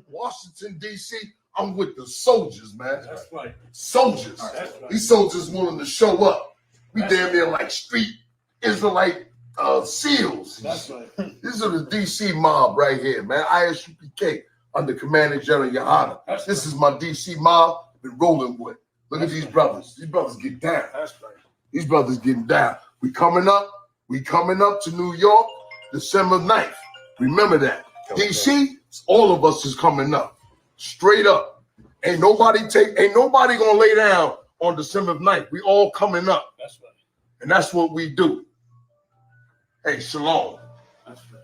Washington, D.C., I'm with the soldiers, man. That's right. Soldiers. That's right. These soldiers willing to show up. We damn near like street Israelite SEALs. That's right. These are the D.C. mob right here, man. I.S.U.P.K. under Commander General Yohanna. This is my D.C. mob been rolling with. Look at these brothers. These brothers get down. That's right. These brothers getting down. We coming up to New York December 9th. Remember that. Okay. D.C., all of us is coming up. Straight up. Ain't nobody gonna lay down on December 9th. We all coming up. That's right. And that's what we do. Hey, shalom. That's right.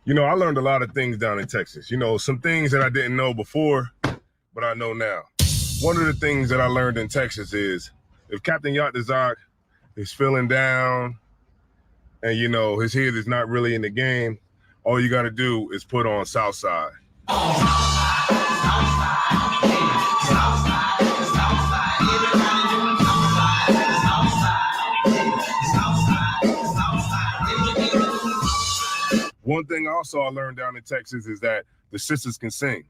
You know, I learned a lot of things down in Texas. You know, some things that I didn't know before, but I know now. One of the things that I learned in Texas is if Captain Yacht is feeling down and, you know, his head is not really in the game, all you got to do is put on Southside. One thing also I learned down in Texas is that the sisters can sing.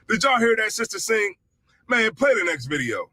Did y'all hear that sister sing? Man, play the next video.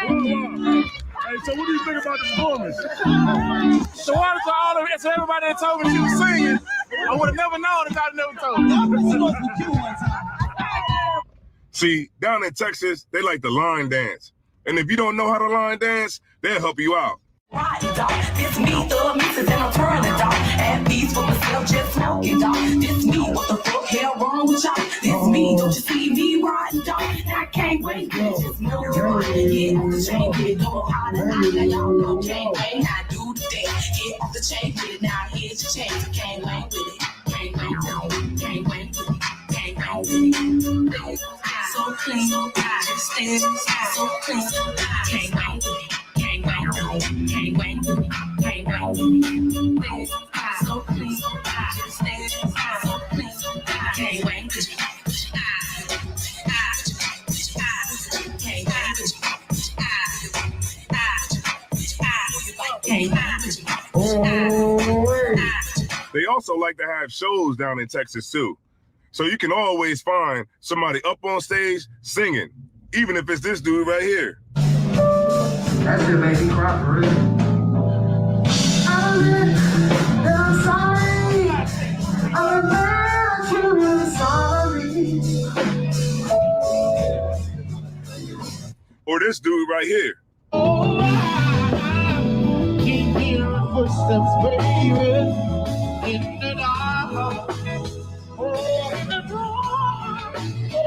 Hey, so what do you think about the performance? So what to all of it? So everybody that told me she was singing, I would have never known if I'd never told me. See, down in Texas, they like the line dance. And if you don't know how to line dance, they'll help you out. Right, dog. This me, thug mixes, and I'm turning, dog. Add these for myself, just smoking, dog. This me, what the fuck, hell wrong with y'all? This me, don't you see me riding, dog? I can't wait, just know you're right. Get off the chain, get it going harder. Now y'all know, can't wait, I do the dance. Get off the chain, get it now, here's your chain. So can't wait with it, can't wait with it, can't wait with it, can't wait with it. So clean, so just stay so clean, can't wait with it. Can't wait with it, can't wait with it, can't wait with it. So clean, just stay so clean, can't wait with it. Can't wait with it. also like to have shows down in Texas too. So you can always find somebody up on stage singing, even if it's this dude right here. That shit made me cry for real. I'm sorry. I'm truly sorry. Or this dude right here. Oh, I can hear footsteps, baby, in the dark. Oh, in the dark. Oh,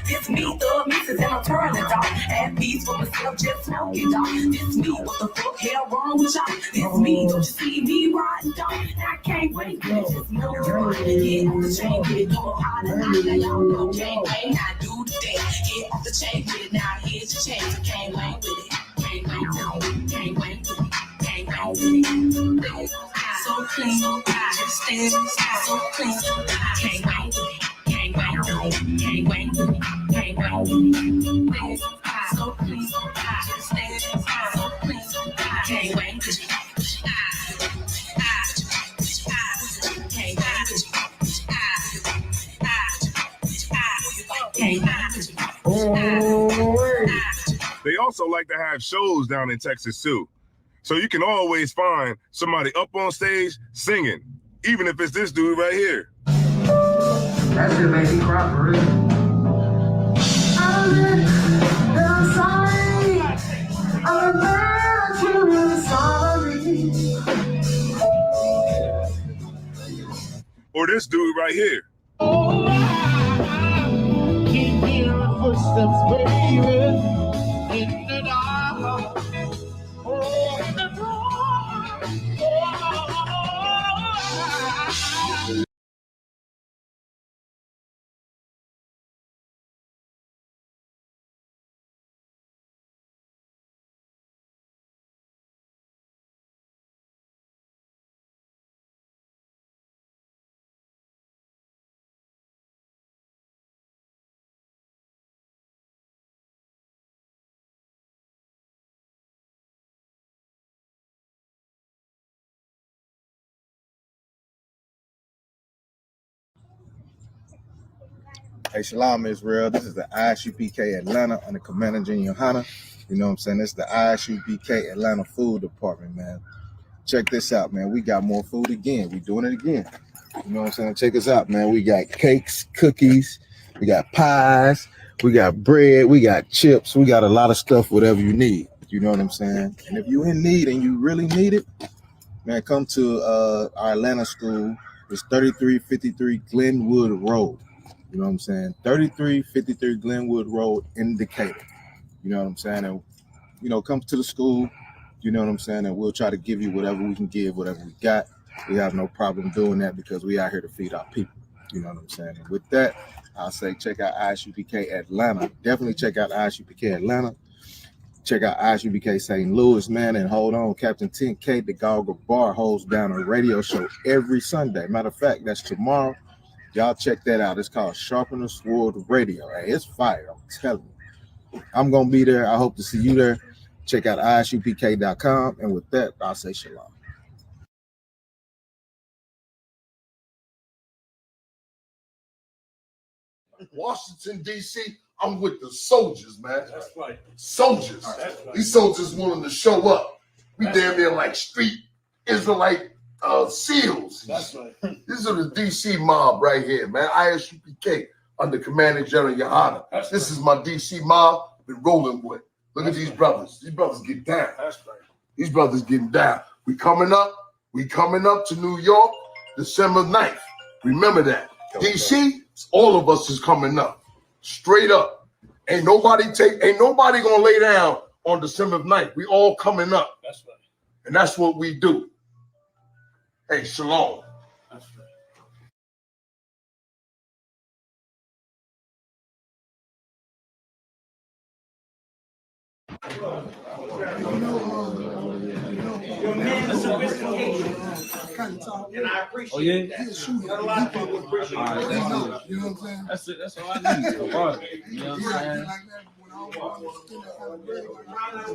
This me, thug misses, and I'm turning dog. At peace with myself, just smoking dog. This me, what the fuck hell wrong with y'all? This me, don't you see me riding dog? I can't wait, just know right. Get off the chain, get it, go holler, now y'all know gang bang, I do the thing. Get off the chain, get it, now here's your chain, so can't wait with it. Can't wait with it, can't wait with it, can't wait with it. So clean, so just stand so clean, can't wait with it. Can't wait with it, can't wait with it, can't wait with it. So please, just stand so please, can't wait with it. They also like to have shows down in Texas too. So you can always find somebody up on stage singing, even if it's this dude right here. That shit made me cry for real. I'm sorry. I'm truly sorry. Or this dude right here. oh, I can hear footsteps, baby, in the dark. Oh, in the dark. Oh, Hey, Shalom Israel. This is the I.S.U.P.K. Atlanta under Commander GEN.YAHANNA. You know what I'm saying? This is the I.S.U.P.K. Atlanta Food Department, man. Check this out, man. We got more food again. We doing it again. You know what I'm saying? Check us out, man. We got cakes, cookies, we got pies, we got bread, we got chips, we got a lot of stuff, whatever you need. You know what I'm saying? And if you're in need and you really need it, man, come to our Atlanta school. It's 3353 Glenwood Road. You know what I'm saying? 3353 Glenwood Road in Decatur. You know what I'm saying? And, you know, come to the school. You know what I'm saying? And we'll try to give you whatever we can give, whatever we got. We have no problem doing that because we out here to feed our people. You know what I'm saying? And with that, I'll say check out I.S.U.P.K. Atlanta. Definitely check out I.S.U.P.K. Atlanta. Check out I.S.U.P.K. St. Louis, man. And hold on, Captain 10K, the Goggle Bar, holds down a radio show every Sunday. Matter of fact, that's tomorrow. Y'all check that out. It's called Sharpener Sword Radio. Hey, it's fire. I'm telling you. I'm going to be there. I hope to see you there. Check out ISUPK.com. And with that, I'll say shalom. Washington, D.C., I'm with the soldiers, man. That's right. Soldiers. That's right. These soldiers willing to show up. We damn near like street Israelite SEALs. That's right. These are the D.C. mob right here, man. I.S.U.P.K. under Commander Gen.YAHANNA. This is my D.C. mob been rolling with. Look at these brothers. These brothers get down. That's right. These brothers getting down. We coming up to New York December 9th. Remember that. D.C., all of us is coming up. Straight up. Ain't nobody gonna lay down on December 9th. We all coming up. That's right. And that's what we do. Hey, shalom. And I appreciate oh, yeah? That. A lot of people appreciate right, it. You know what I'm saying? That's it. That's all I need. You know what I'm saying?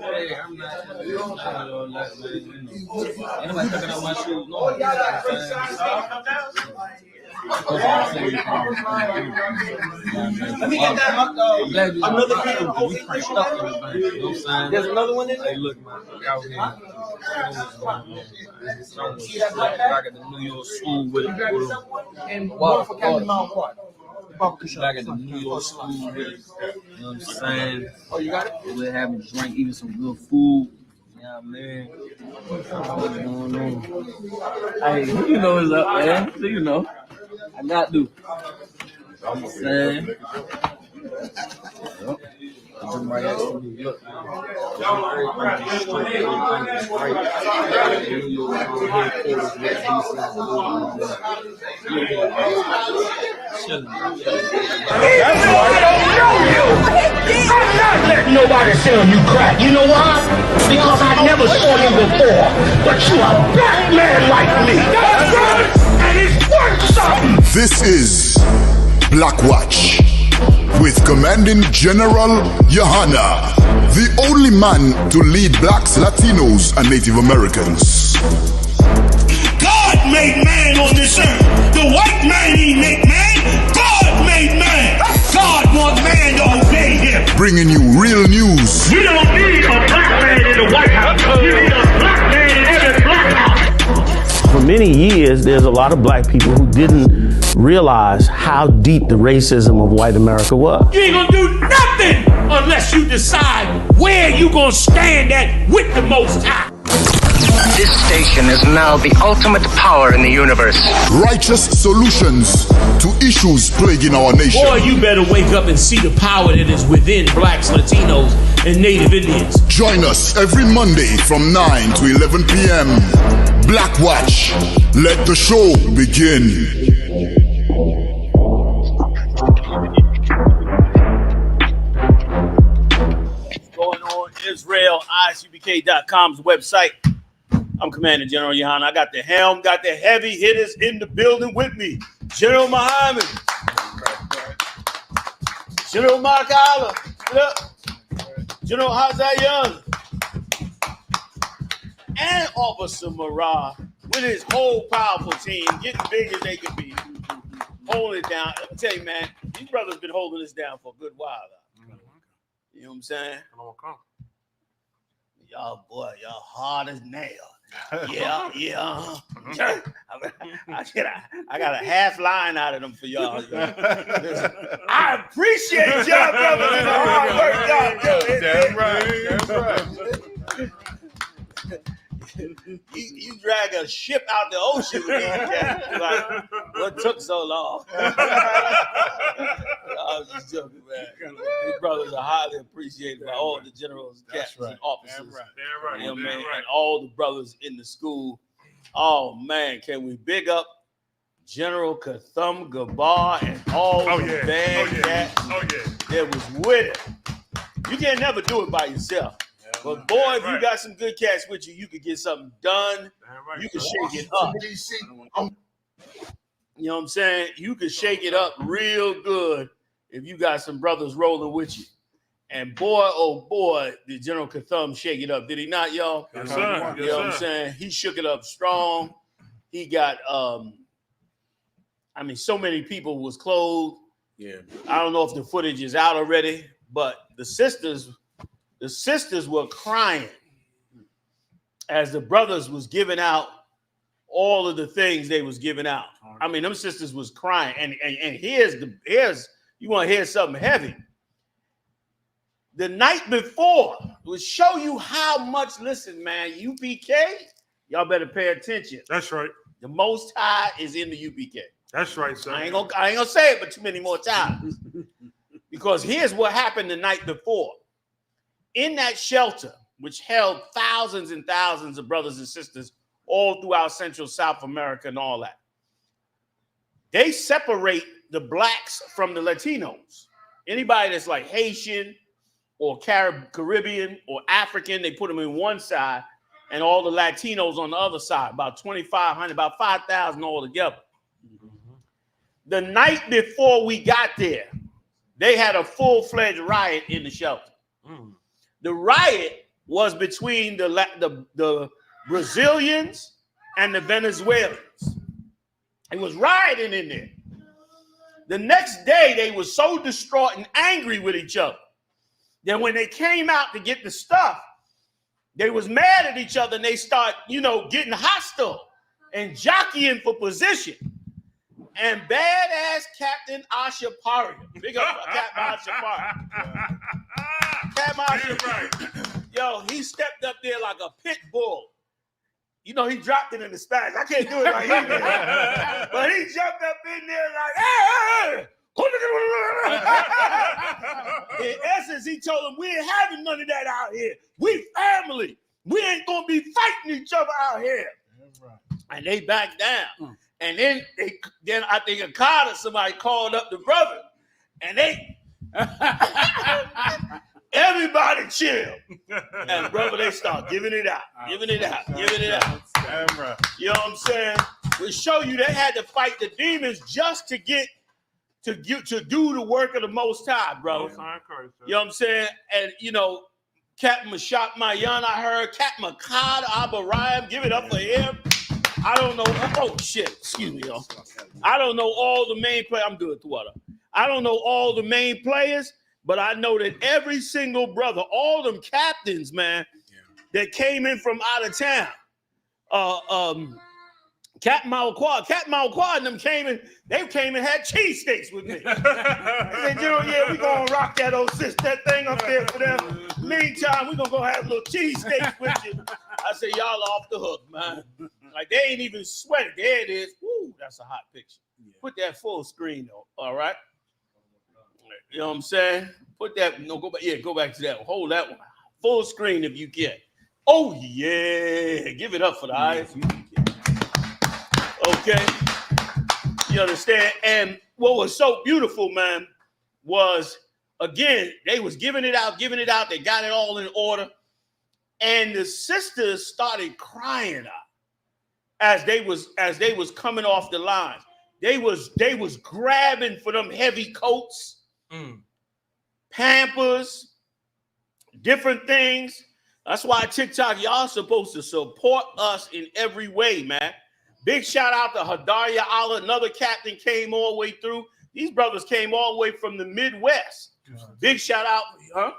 Hey, I'm not all that, man. Anybody picking up my shoes? No. Y'all got great shots. Come down. Let me get that hot dog. Another can. We crashed up everybody. You know what I'm saying? There's another one in there? Hey, look, man. Out here. I got the New York school with it. And one for Captain Mount what? Back at the New York school with it. You know what I'm saying? Oh, you got it? We're having a drink, eating some good food. Yeah, man. What's going on? Hey, you know what's up, man. So you know. I got to. I'm saying. Yep. I'm right at New York. I'm not letting nobody sell you crack. You know why? Because I never saw you before. But you a black man like me. That's right. And it's worth something. This is Black Watch with Commanding General Yohanna, the only man to lead blacks, Latinos, and Native Americans. God made man on this earth. The white man he make man. God made man. God wants man to obey him. Bringing you real news. We don't need a black man in the White House. We need a black man in every black house. For many years, there's a lot of black people who didn't realize how deep the racism of white America was. You ain't gonna do nothing unless you decide where you gonna stand at with the Most High. This station is now the ultimate power in the universe. Righteous solutions to issues plaguing our nation. Boy, you better wake up and see the power that is within blacks, Latinos, and Native Indians. Join us every Monday from 9 to 11 p.m. Black Watch. Let the show begin. What's going on? Israel, ISUPK.com's website. I'm Commander General Yohanna. I got the helm, got the heavy hitters in the building with me. General Muhammad. General Mark Allah. General Hazayan. And Officer Marah with his whole powerful team, getting big as they can be. Holding it down. Let me tell you, man, these brothers been holding this down for a good while. You know what I'm saying? Y'all, boy, y'all hard as nails. Yeah. I got a half line out of them for y'all. I appreciate y'all, brothers, and the hard work y'all do. Damn right. You drag a ship out the ocean with these cats. Like, what took so long? I was just joking, man. These brothers are highly appreciated by all the generals, captains, and officers. Damn right. And all the brothers in the school. Oh, man, can we big up General Katham Gabar and all the bad cats that was with it. You can't never do it by yourself. But boy, if you got some good cats with you, you could get something done. You can shake it up. You know what I'm saying? You can shake it up real good if you got some brothers rolling with you. And boy, oh boy, did General Katham shake it up. Did he not, y'all? Yes, sir. You know what I'm saying? He shook it up strong. He got, so many people was clothed. Yeah. I don't know if the footage is out already, but the sisters were crying as the brothers was giving out all of the things they was giving out. I mean, them sisters was crying. And here's you want to hear something heavy. The night before would show you how much, listen, man, UPK, y'all better pay attention. That's right. The Most High is in the UPK. That's right, sir. I ain't gonna say it but too many more times. Because here's what happened the night before. In that shelter, which held thousands and thousands of brothers and sisters all throughout Central South America and all that, they separate the blacks from the Latinos. Anybody that's like Haitian or Caribbean or African. They put them in one side, and all the Latinos on the other side. About 2,500, about 5,000 altogether. The night before we got there, they had a full-fledged riot in the shelter. The riot was between the Brazilians and the Venezuelans. It was rioting in there. The next day, they were so distraught and angry with each other that when they came out to get the stuff, they was mad at each other and they start, getting hostile and jockeying for position. And badass Captain Ashapari, big up Captain Ashapari. Captain Ashapari, yo, he stepped up there like a pit bull. He dropped it in the Spanish. I can't do it like he did. But he jumped up in there like, hey. In essence, he told them, we ain't having none of that out here. We family. We ain't going to be fighting each other out here. And they backed down. And then I think a card or somebody called up the brother. And they... Everybody chill. And brother, they start giving it out. You know what I'm saying? We show you they had to fight the demons just to get to do the work of the Most High, bro. You know what I'm saying? And Captain Mashak Mayan, I heard Captain Makad Abarayam, give it up for him. I don't know. Oh shit, excuse me, y'all. I don't know all the main players. I'm good, Twitter. I don't know all the main players. But I know that every single brother, all them captains, man, that came in from out of town, Captain Malquad and them came in, they came and had cheesesteaks with me. They said, we gonna rock that thing up there for them. Meantime, we gonna go have a little cheesesteaks with you. I said, y'all off the hook, man. Like they ain't even sweating. There it is. Woo, that's a hot picture. Put that full screen though, all right? You know what I'm saying? Put that, go back. Yeah, go back to that one. Hold that one. Full screen if you can. Oh, yeah. Give it up for the I.S.U.P.K. Okay. You understand? And what was so beautiful, man, was, again, they was giving it out. They got it all in order. And the sisters started crying out as they was coming off the lines. They was grabbing for them heavy coats. Pampers, different things. That's why TikTok, y'all supposed to support us in every way, man. Big shout out to Hadaria Allah, another captain came all the way through. These brothers came all the way from the Midwest. Big shout out, huh?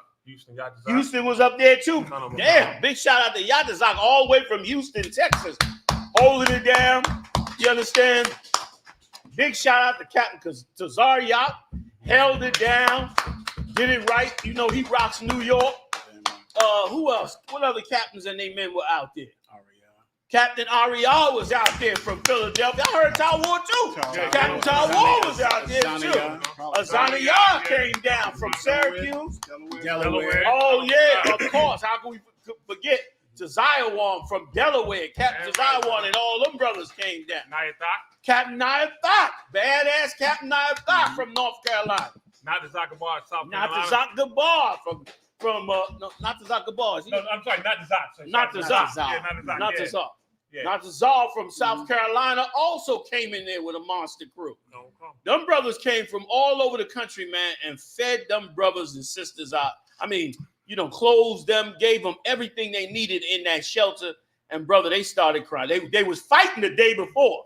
Houston was up there too. Damn, big shout out to Yatazak all the way from Houston, Texas, holding it down. You understand? Big shout out to Captain Tazariak. Held it down, did it right. He rocks New York. Who else? What other captains and they men were out there? Captain Ariel was out there from Philadelphia. I heard Tawar too. Captain Tawar was out there too. Azania came down from Syracuse. Delaware. Oh yeah, of course. How can we forget Taziawan from Delaware? Captain Taziawan and all them brothers came down. Captain Nayathak, badass Captain Nayathak from North Carolina. Not the Zakabar, South Carolina. Not the Zakabar from not the Zakabar. No, I'm sorry, not the Zak. Not the Zak. Not the Zak. Not the Zal from South Carolina also came in there with a monster crew. Them brothers came from all over the country, man, and fed them brothers and sisters out. I mean, clothes them, gave them everything they needed in that shelter. And brother, they started crying. They was fighting the day before.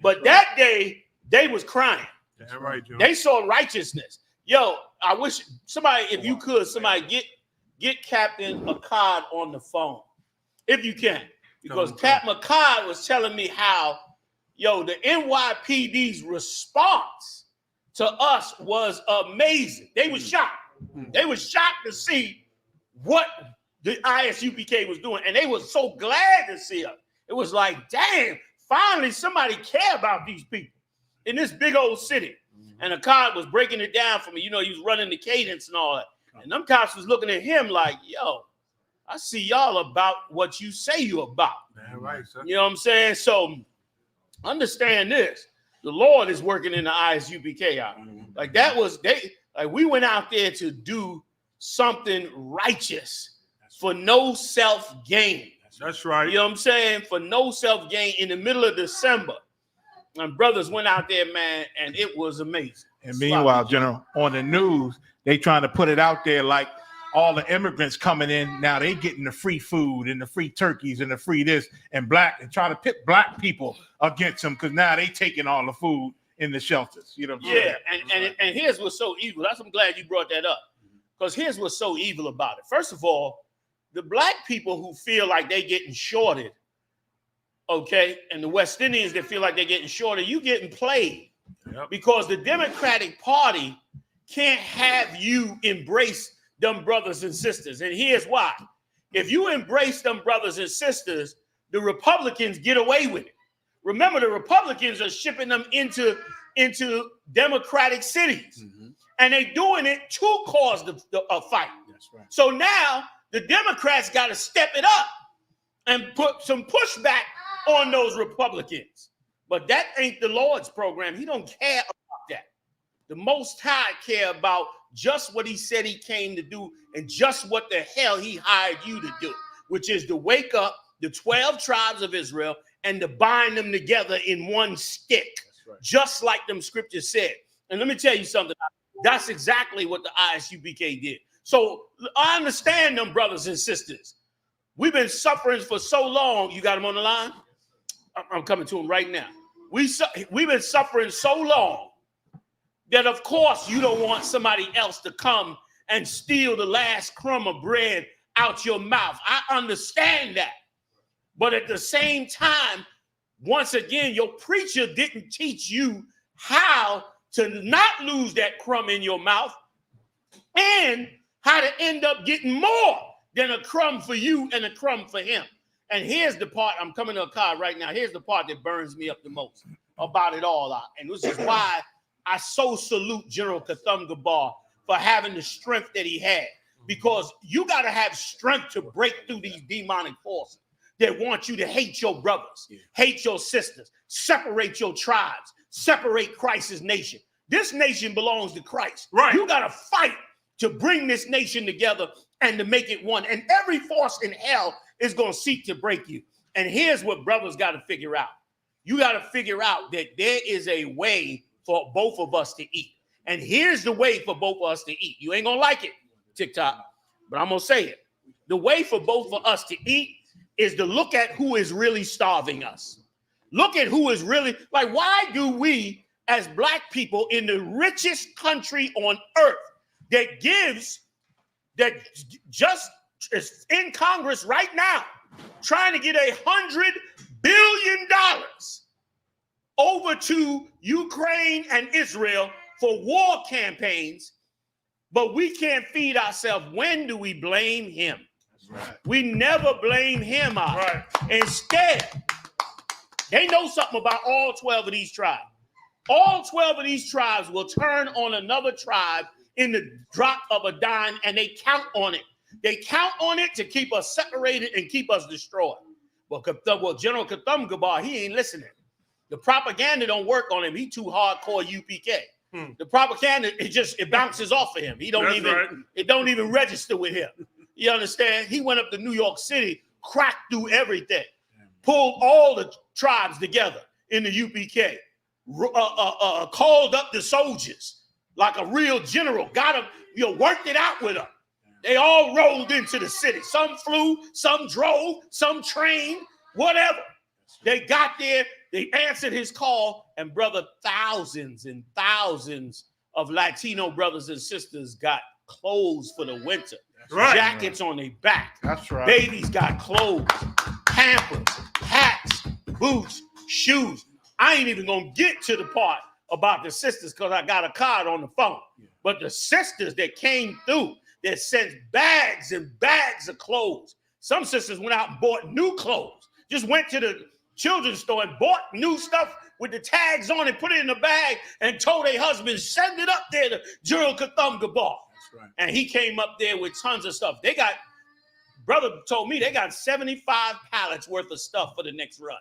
But that day, they was crying. Yeah, right, Joe. They saw righteousness. Yo, I wish somebody, if you could, somebody get Captain Akkad on the phone. If you can. Because Captain Akkad was telling me how, the NYPD's response to us was amazing. They were shocked. They were shocked to see what the ISUPK was doing. And they were so glad to see us. It was like, damn. Finally, somebody care about these people in this big old city. And Akkad was breaking it down for me. He was running the cadence and all that. And them cops was looking at him like, yo, I see y'all about what you say you about. Man, right, sir. You know what I'm saying? So understand this. The Lord is working in the ISUPK out. Like we went out there to do something righteous for no self-gain. That's right. You know what I'm saying? For no self-gain in the middle of December. And brothers went out there, man, and it was amazing. And meanwhile, General, on the news, they trying to put it out there like all the immigrants coming in, now they getting the free food and the free turkeys and the free this and try to pit black people against them because now they taking all the food in the shelters. You know what I'm saying? And here's what's so evil. I'm glad you brought that up. Because here's what's so evil about it. First of all, the black people who feel like they getting shorted, okay, and the West Indians that feel like they're getting shorted, you getting played. Yep. Because the Democratic Party can't have you embrace them brothers and sisters. And here's why. If you embrace them brothers and sisters, the Republicans get away with it. Remember, the Republicans are shipping them into Democratic cities. Mm-hmm. And they doing it to cause a fight. That's right. So now the Democrats got to step it up and put some pushback on those Republicans. But that ain't the Lord's program. He don't care about that. The Most High care about just what he said he came to do and just what the hell he hired you to do, which is to wake up the 12 tribes of Israel and to bind them together in one stick, right, just like them scriptures said. And let me tell you something. That's exactly what the I.S.U.P.K. did. So I understand them, brothers and sisters. We've been suffering for so long. You got them on the line? I'm coming to them right now. We've been suffering so long that, of course, you don't want somebody else to come and steal the last crumb of bread out your mouth. I understand that. But at the same time, once again, your preacher didn't teach you how to not lose that crumb in your mouth and how to end up getting more than a crumb for you and a crumb for him. And here's the part, I'm coming to a card right now. Here's the part that burns me up the most about it all out. And this is why I so salute General Katham-Gabar for having the strength that he had. Because you got to have strength to break through these demonic forces that want you to hate your brothers, hate your sisters, separate your tribes, separate Christ's nation. This nation belongs to Christ. Right. You got to fight to bring this nation together and to make it one. And every force in hell is going to seek to break you. And here's what brothers got to figure out. You got to figure out that there is a way for both of us to eat. And here's the way for both of us to eat. You ain't going to like it, TikTok, but I'm going to say it. The way for both of us to eat is to look at who is really starving us. Look at who is really, like, why do we as black people in the richest country on earth that just is in Congress right now trying to get $100 billion over to Ukraine and Israel for war campaigns, but we can't feed ourselves? When do we blame him? Right. We never blame him out. Right. Instead, they know something about all 12 of these tribes. All 12 of these tribes will turn on another tribe in the drop of a dime, and they count on it. They count on it to keep us separated and keep us destroyed. Well, General Katham-Gabar, he ain't listening. The propaganda don't work on him. He too hardcore UPK. The propaganda, it bounces off of him. It don't even register with him. You understand? He went up to New York City, cracked through everything, pulled all the tribes together in the UPK, called up the soldiers like a real general, got them, worked it out with them. They all rolled into the city. Some flew, some drove, some trained, whatever. They got there, they answered his call, and brother, thousands and thousands of Latino brothers and sisters got clothes for the winter. Right. Jackets on their back. That's right. Babies got clothes, pampers, hats, boots, shoes. I ain't even gonna get to the part about the sisters because I got a card on the phone. But the sisters that came through that sent bags and bags of clothes. Some sisters went out and bought new clothes. Just went to the children's store and bought new stuff with the tags on it, put it in a bag, and told their husband, send it up there to General Katham-Gabar. Right. And he came up there with tons of stuff. Brother told me they got 75 pallets worth of stuff for the next run.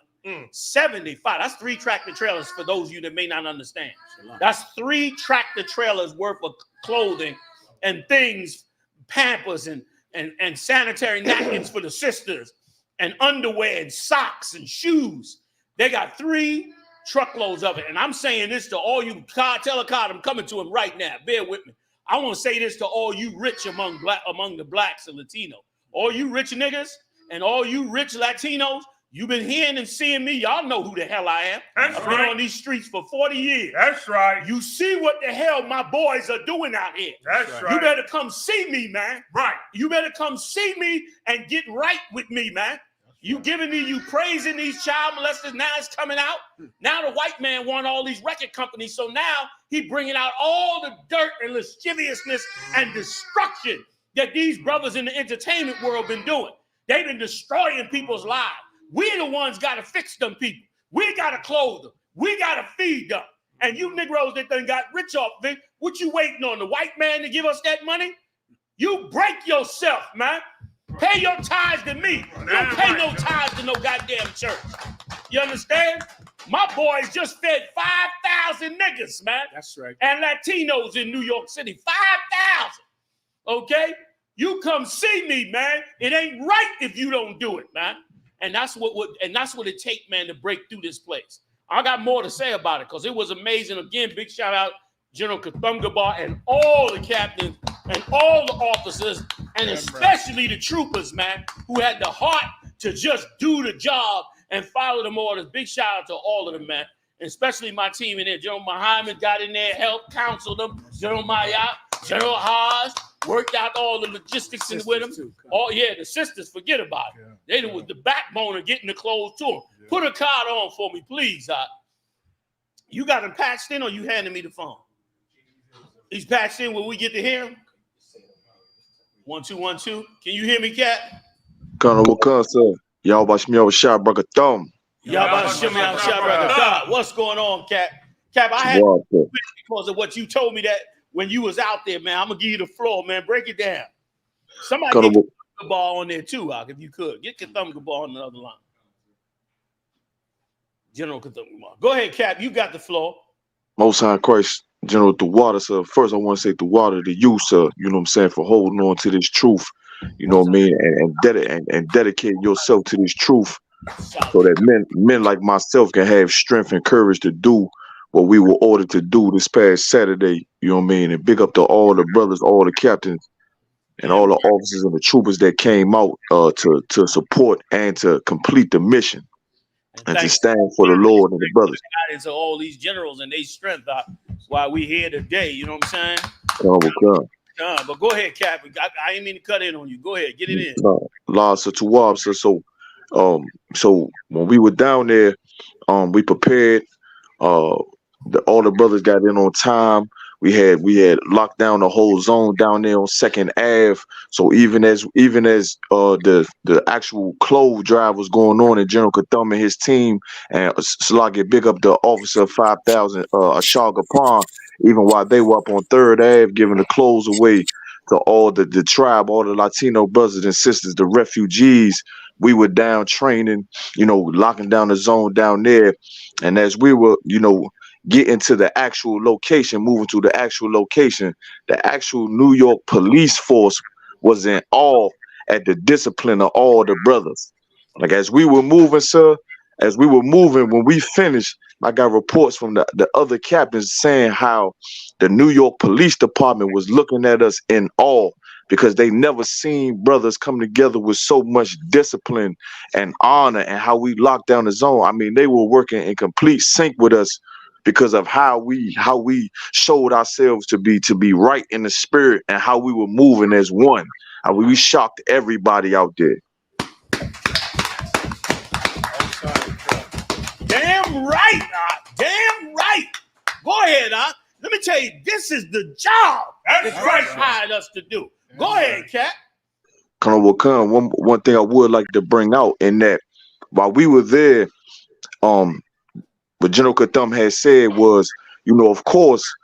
75. That's 3 tractor trailers for those of you that may not understand. That's 3 tractor trailers worth of clothing and things Pampers and sanitary napkins for the sisters and underwear and socks and shoes. They got 3 truckloads of it. And I'm saying this to all you, tell a card, I'm coming to him right now. Bear with me. I want to say this to all you rich among the blacks and Latino. All you rich niggas and all you rich Latinos, you've been hearing and seeing me. Y'all know who the hell I am. I've been on these streets for 40 years. That's right. You see what the hell my boys are doing out here. That's right. You better come see me, man. Right. You better come see me and get right with me, man. You giving me, you praising these child molesters. Now it's coming out. Now the white man won all these record companies. So now he bringing out all the dirt and lasciviousness and destruction that these brothers in the entertainment world been doing. They've been destroying people's lives. We the ones got to fix them people. We got to clothe them. We got to feed them. And you Negroes that done got rich off of it, what you waiting on, the white man to give us that money? You break yourself, man. Pay your tithes to me. You don't pay no tithes to no goddamn church. You understand? My boys just fed 5,000 niggas, man. That's right. And Latinos in New York City. 5,000. Okay? You come see me, man. It ain't right if you don't do it, man. And that's what it take, man, to break through this place. I got more to say about it because it was amazing. Again, big shout out General Kathungabar and all the captains and all the officers and especially the troopers, man, who had the heart to just do the job and follow them orders. Big shout out to all of them, man, and especially my team in there. General Muhammad got in there, helped counsel them. General Mayat, General Haas, worked out all the logistics and with them. Oh yeah, the sisters, forget about it. They was the backbone of getting the clothes to them. Put a card on for me, please. You got him patched in or you handing me the phone? He's patched in. Will we get to hear him? 1 2 1 2. Can you hear me, Cap? Colonel Wakasa, y'all about me over shot brother thumb. Y'all about to me out shot brother God. What's going on, Cap? Cap, I had because of what you told me that when you was out there, man. I'm gonna give you the floor, man. Break it down. Somebody get the ball on there too, if you could. Get Kathungabar on the other line. General Kathungabar. Go ahead, Cap. You got the floor. Most High Christ, General the water, sir. First, I want to say the water to you, sir. You know what I'm saying, for holding on to this truth. You know what I mean, and dedicate yourself to this truth, so that men like myself can have strength and courage to do what we were ordered to do this past Saturday. You know what I mean, and big up to all the brothers, all the captains, and all the officers and the troopers that came out to support and to complete the mission. And to stand for the Lord and the brothers. Into all these generals and their strength. Why we here today, you know what I'm saying? But go ahead, Cap. I ain't mean to cut in on you. Go ahead, get it in. So when we were down there, we prepared. All the brothers got in on time. We had locked down the whole zone down there on 2nd Ave. So even as the actual clove drive was going on, and General Kathum and his team and Slaggy big up the officer 5,000 Ashaga Pond, even while they were up on 3rd Ave giving the clothes away to all the tribe, all the Latino brothers and sisters, the refugees. We were down training, locking down the zone down there. And as we were, getting to the actual location, moving to the actual location, the actual New York police force was in awe at the discipline of all the brothers. Like as we were moving, sir, when we finished, I got reports from the other captains saying how the New York Police Department was looking at us in awe because they never seen brothers come together with so much discipline and honor, and how we locked down the zone. I mean, they were working in complete sync with us because of how we showed ourselves to be right in the spirit and how we were moving as one. We shocked everybody out there. Damn right, damn right. Go ahead, let me tell you, this is the job that Christ hired us to do. Go ahead, Cap. Colonel Wakan, one thing I would like to bring out in that while we were there, what General Kathum had said was, of course,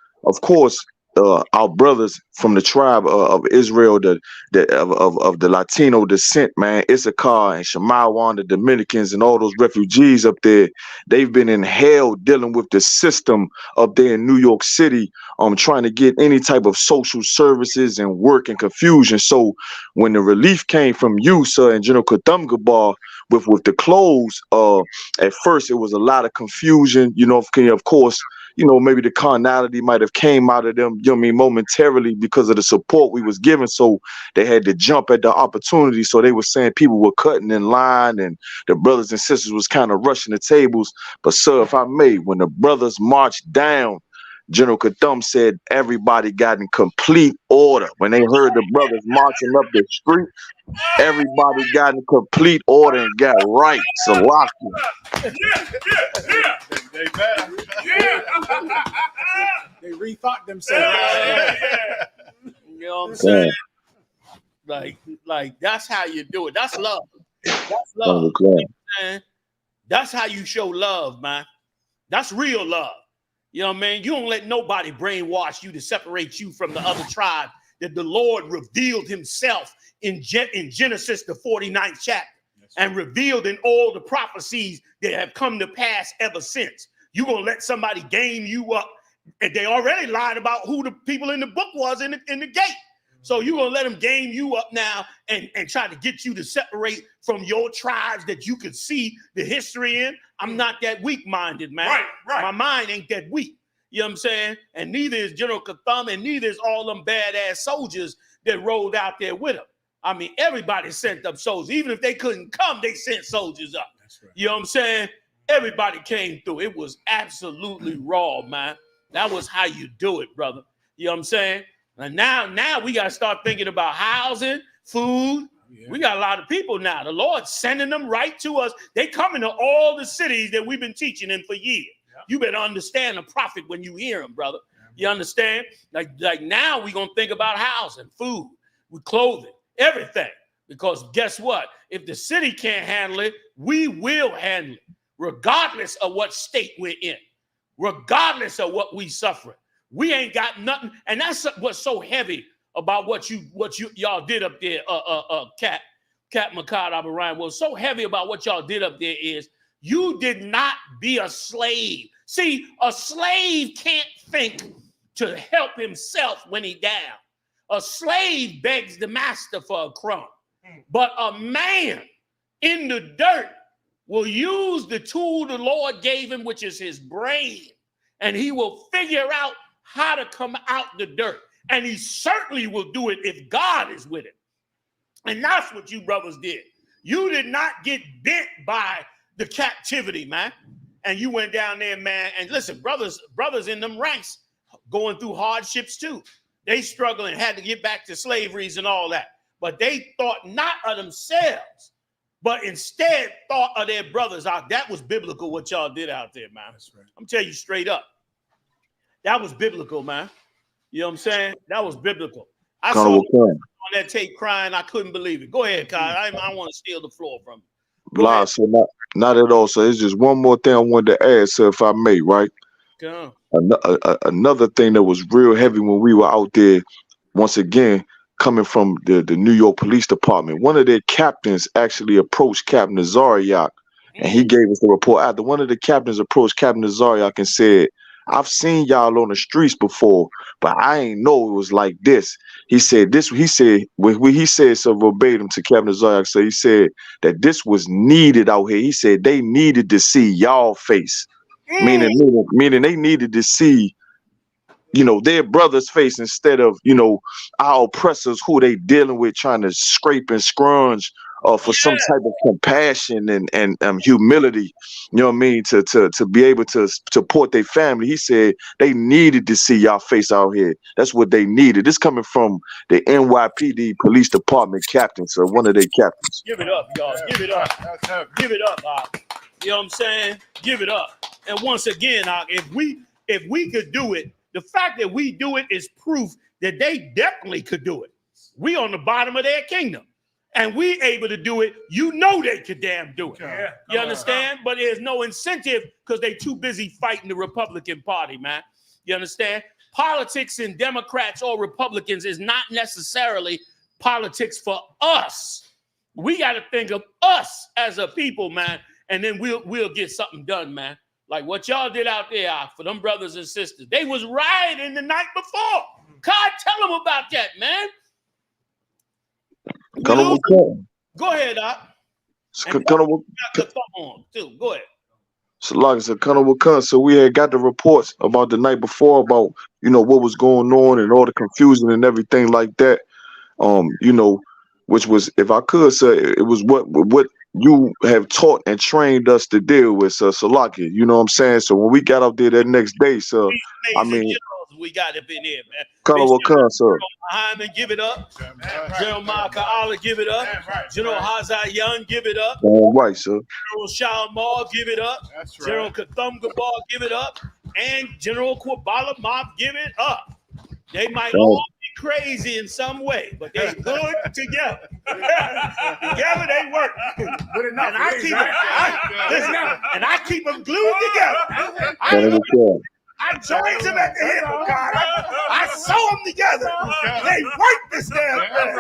our brothers from the tribe of Israel, of the Latino descent, man, Issachar and Shemawan, the Dominicans, and all those refugees up there, they've been in hell dealing with the system up there in New York City, trying to get any type of social services and work and confusion. So when the relief came from you, sir, and General Katham with the clothes, at first it was a lot of confusion, you know, of course. You know, maybe the carnality might have came out of them, you know what I mean, momentarily because of the support we was given. So they had to jump at the opportunity. So they were saying people were cutting in line and the brothers and sisters was kind of rushing the tables. But sir, if I may, when the brothers marched down, General Katham said everybody got in complete order. When they heard the brothers marching up the street, everybody got in complete order and got right. Salakia. They better. They rethought themselves. You know what I'm saying? Like that's how you do it. That's love. That's love. You know what I'm saying? That's how you show love, man. That's real love. You know what I mean? You don't let nobody brainwash you to separate you from the other tribe that the Lord revealed himself in Genesis, the 49th chapter, and revealed in all the prophecies that have come to pass ever since. You're going to let somebody game you up, and they already lied about who the people in the book was in the gate. So you're going to let them game you up now and try to get you to separate from your tribes that you could see the history in. I'm not that weak-minded, man. Right. My mind ain't that weak. You know what I'm saying? And neither is General Katham, and neither is all them badass soldiers that rolled out there with him. I mean, everybody sent up soldiers. Even if they couldn't come, they sent soldiers up. That's right. You know what I'm saying? Everybody came through. It was absolutely raw, man. That was how you do it, brother. You know what I'm saying? And now we got to start thinking about housing, food. Yeah. We got a lot of people now. The Lord's sending them right to us. They coming to all the cities that we've been teaching in for years. Yeah. You better understand the prophet when you hear him, brother. Yeah. You understand? Like now we're going to think about housing, food, with clothing, everything. Because guess what? If the city can't handle it, we will handle it, regardless of what state we're in, regardless of what we suffering. We ain't got nothing, and that's what's so heavy about what y'all did up there. Cat Makad Abraham was so heavy about what y'all did up there is you did not be a slave. See, a slave can't think to help himself when he down. A slave begs the master for a crumb, but a man in the dirt will use the tool the Lord gave him, which is his brain, and he will figure out how to come out the dirt. And he certainly will do it if God is with him. And that's what you brothers did. You did not get bent by the captivity, man. And you went down there, man. And listen, brothers in them ranks going through hardships too. They struggling, had to get back to slaveries and all that. But they thought not of themselves, but instead thought of their brothers out. That was biblical what y'all did out there, man. That's right. I'm telling you straight up. That was biblical, man. You know what I'm saying? That was biblical. I saw on that tape crying. I couldn't believe it. Go ahead, Kyle. I want to steal the floor from you. Blah, so not at all. So it's just one more thing I wanted to add, sir, if I may, right? Another thing that was real heavy when we were out there, once again, coming from the New York Police Department, one of their captains actually approached Captain Nazariak, and he gave us the report. After one of the captains approached Captain Nazariak and said, I've seen y'all on the streets before, but I ain't know it was like this. He said this. He said so verbatim to Captain Nazariak. So he said that this was needed out here. He said they needed to see y'all face, meaning they needed to see, you know, their brother's face instead of, you know, our oppressors who they dealing with, trying to scrape and scrunch for some type of compassion and humility, you know what I mean, to be able to support their family. He said they needed to see y'all face out here. That's what they needed. This coming from the NYPD Police Department captain, so one of their captains. Give it up, y'all. Give it up. Give it up, you know what I'm saying? Give it up. And once again, if we could do it, the fact that we do it is proof that they definitely could do it. We on the bottom of their kingdom. And we able to do it, you know they could damn do it. Yeah. You understand? But there's no incentive because they too busy fighting the Republican Party, man. You understand? politics in Democrats or Republicans is not necessarily politics for us. We got to think of us as a people, man, and then we'll get something done, man. Like what y'all did out there for them brothers and sisters. They was rioting the night before. God, tell them about that, man. Go ahead, Doc. Go ahead. So like I said, so we had got the reports about the night before about, you know, what was going on and all the confusion and everything like that. You know, which was, if I could say, it was what you have taught and trained us to deal with, sir. Salaki, you know what I'm saying? So when we got out there that next day, sir, I mean, we got up in there, man. Sir. Hyman, give it up. General Ma'Ka'ala, give it up. General Hazai Young, give it up. All right, sir. General Shalmar, give it up. General Kathum Gabar, give it up. And General Kwabala Mob, give it up. They might all be crazy in some way, but they good together. Together they work. Good enough. And I keep them glued together. I joined them at the hip, God. I sew them together. They work this damn thing.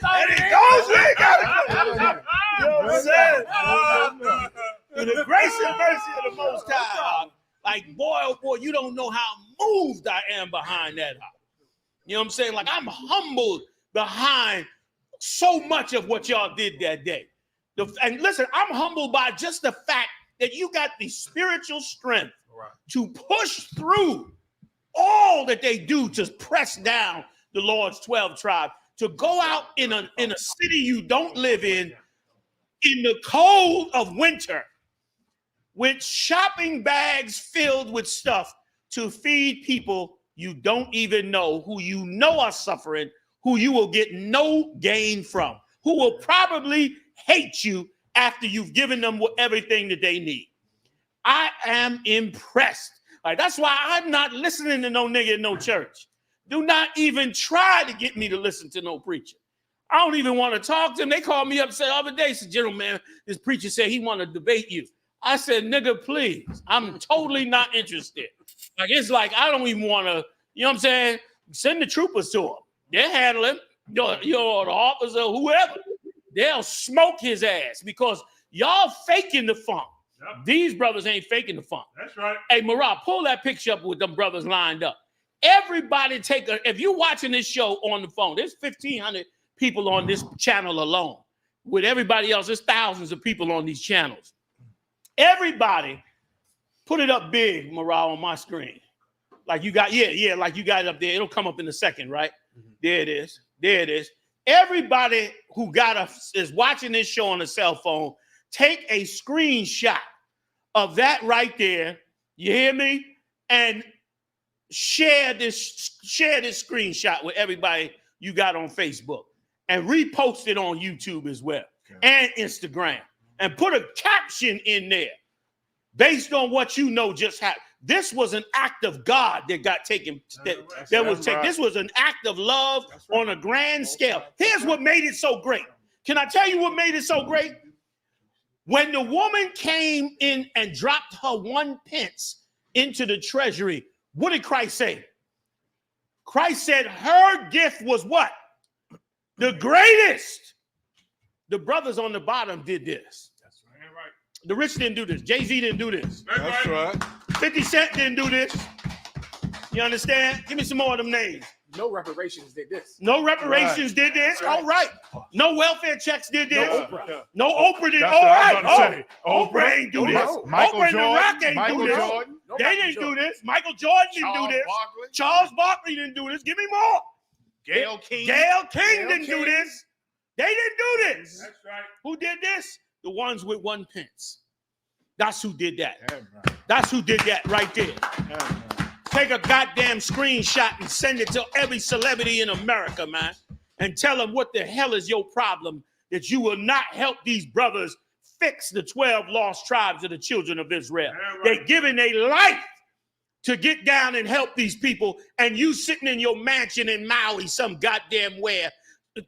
And it goes where it gotta go. You know what I'm saying? Through the grace and mercy of the Most High, like, boy, oh boy, you don't know how moved I am behind that. You know what I'm saying? Like, I'm humbled behind so much of what y'all did that day. And listen, I'm humbled by just the fact that you got the spiritual strength to push through all that they do to press down the Lord's 12 tribes, to go out in a city you don't live in the cold of winter, with shopping bags filled with stuff to feed people you don't even know, who you know are suffering, who you will get no gain from, who will probably hate you after you've given them everything that they need. I am impressed. Like, that's why I'm not listening to no nigga in no church. Do not even try to get me to listen to no preacher. I don't even want to talk to them. They called me up and said the other day, said, "Gentleman, this preacher said he want to debate you." I said, "Nigga, please. I'm totally not interested." Like, it's like, I don't even want to, you know what I'm saying? Send the troopers to him. They'll handle him. You know, the officer, whoever. They'll smoke his ass because y'all faking the funk. Yep. These brothers ain't faking the funk. That's right. Hey, Marah, pull that picture up with them brothers lined up. Everybody if you're watching this show on the phone, there's 1,500 people on this channel alone. With everybody else, there's thousands of people on these channels. Everybody, put it up big, Marah, on my screen. Like you got, like you got it up there. It'll come up in a second, right? Mm-hmm. There it is. There it is. Everybody who is watching this show on a cell phone, take a screenshot of that right there. You hear me? And share this screenshot with everybody you got on Facebook, and repost it on YouTube as well, and Instagram, and put a caption in there based on what you know just happened. This was an act of God that got taken. This was an act of love on a grand scale. Here's what made it so great. Can I tell you what made it so great? When the woman came in and dropped her 1 pence into the treasury, what did Christ say? Christ said her gift was what? The greatest. The brothers on the bottom did this. That's right. The rich didn't do this. Jay-Z didn't do this. That's right. 50 Cent didn't do this. You understand? Give me some more of them names. No reparations did this. No reparations did this. All right. No welfare checks did this. No Oprah did. All right. Oprah ain't do this. Michael Oprah and Jordan, The Rock ain't Michael do this. Jordan. They didn't do this. Michael Jordan didn't do this. Charles Barkley didn't do this. Give me more. Gayle King didn't do this. They didn't do this. That's right. Who did this? The ones with 1 pence. That's who did that. That's who did that right there. Take a goddamn screenshot and send it to every celebrity in America, man, and tell them what the hell is your problem, that you will not help these brothers fix the 12 lost tribes of the children of Israel. They're giving their life to get down and help these people, and you sitting in your mansion in Maui some goddamn where,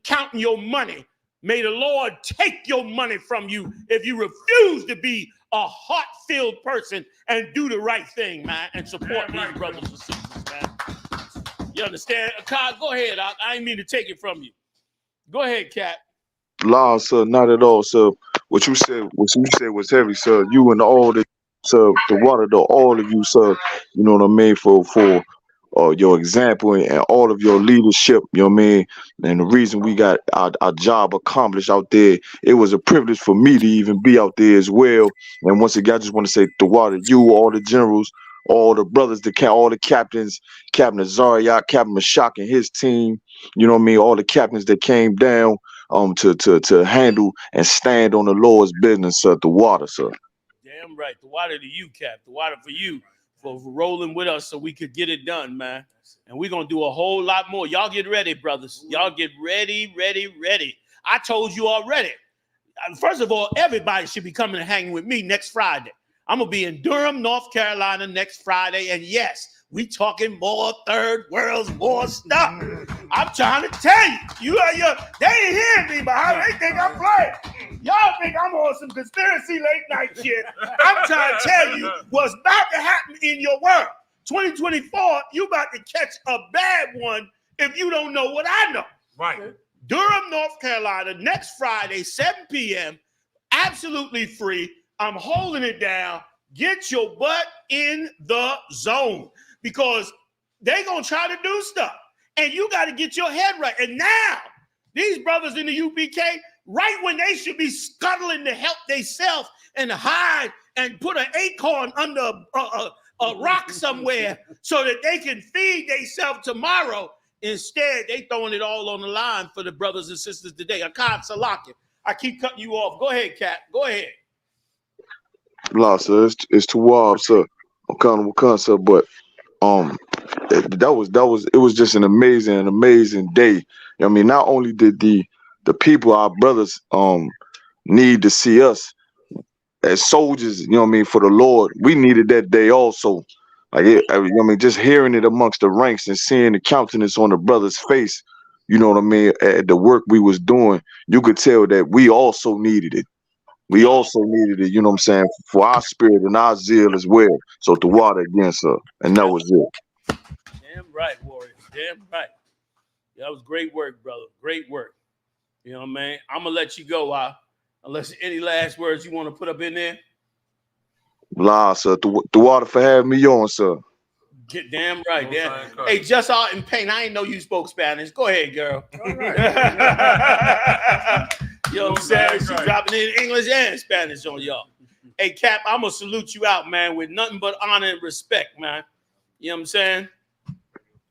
counting your money. May the Lord take your money from you if you refuse to be a heart-filled person and do the right thing, man, and support these brothers and sisters, man. You understand? Kyle, go ahead. I ain't mean to take it from you. Go ahead, Cap. Nah, sir, not at all, sir. What you said was heavy, sir. You and all the, sir, the water, all of you, sir. You know what I mean, for your example and all of your leadership. You know what I mean. And the reason we got our job accomplished out there, it was a privilege for me to even be out there as well. And once again, I just want to say the water, you, all the generals, all the brothers, all the captains, Captain Azariah, Captain Mashak and his team. You know what I mean. All the captains that came down. To handle and stand on the Lord's business, sir. The water, sir. Damn right. The water to you, Cap. The water for you for rolling with us so we could get it done, man. And we're going to do a whole lot more. Y'all get ready, brothers. Y'all get ready. I told you already. First of all, everybody should be coming and hanging with me next Friday. I'm going to be in Durham, North Carolina next Friday. And yes, we talking more third worlds, more stuff. I'm trying to tell you, they ain't hearing me, but how they think I'm playing. Y'all think I'm on some conspiracy late night shit. I'm trying to tell you what's about to happen in your world. 2024, you about to catch a bad one if you don't know what I know. Right. Durham, North Carolina, next Friday, 7 p.m., absolutely free. I'm holding it down. Get your butt in the zone because they're going to try to do stuff. And you got to get your head right. And now, these brothers in the UPK, right when they should be scuttling to help themselves and hide and put an acorn under a rock somewhere so that they can feed themselves tomorrow, instead, they throwing it all on the line for the brothers and sisters today. Akkad Salakia. I keep cutting you off. Go ahead, Cap. Go ahead. Nah, sir, it's too wild, sir. I'm coming, sir. But it was just an amazing day. You know what I mean, not only did the people, our brothers, need to see us as soldiers, you know what I mean, for the Lord, we needed that day also. Like, you know what I mean, just hearing it amongst the ranks and seeing the countenance on the brother's face, you know what I mean, at the work we was doing, you could tell that we also needed it. We also needed it, you know what I'm saying, for our spirit and our zeal as well. So the water again, sir. And that was it. Damn right, Warriors. Damn right. Yeah, that was great work, brother. Great work. You know what I mean? I'm going to let you go, unless any last words you want to put up in there. Nah, sir. The water for having me on, sir. Get damn right. Damn. Hey, just out in pain. I didn't know you spoke Spanish. Go ahead, girl. All right. You know what I'm saying? She's dropping in English and Spanish on y'all. Hey, Cap, I'm going to salute you out, man, with nothing but honor and respect, man. You know what I'm saying?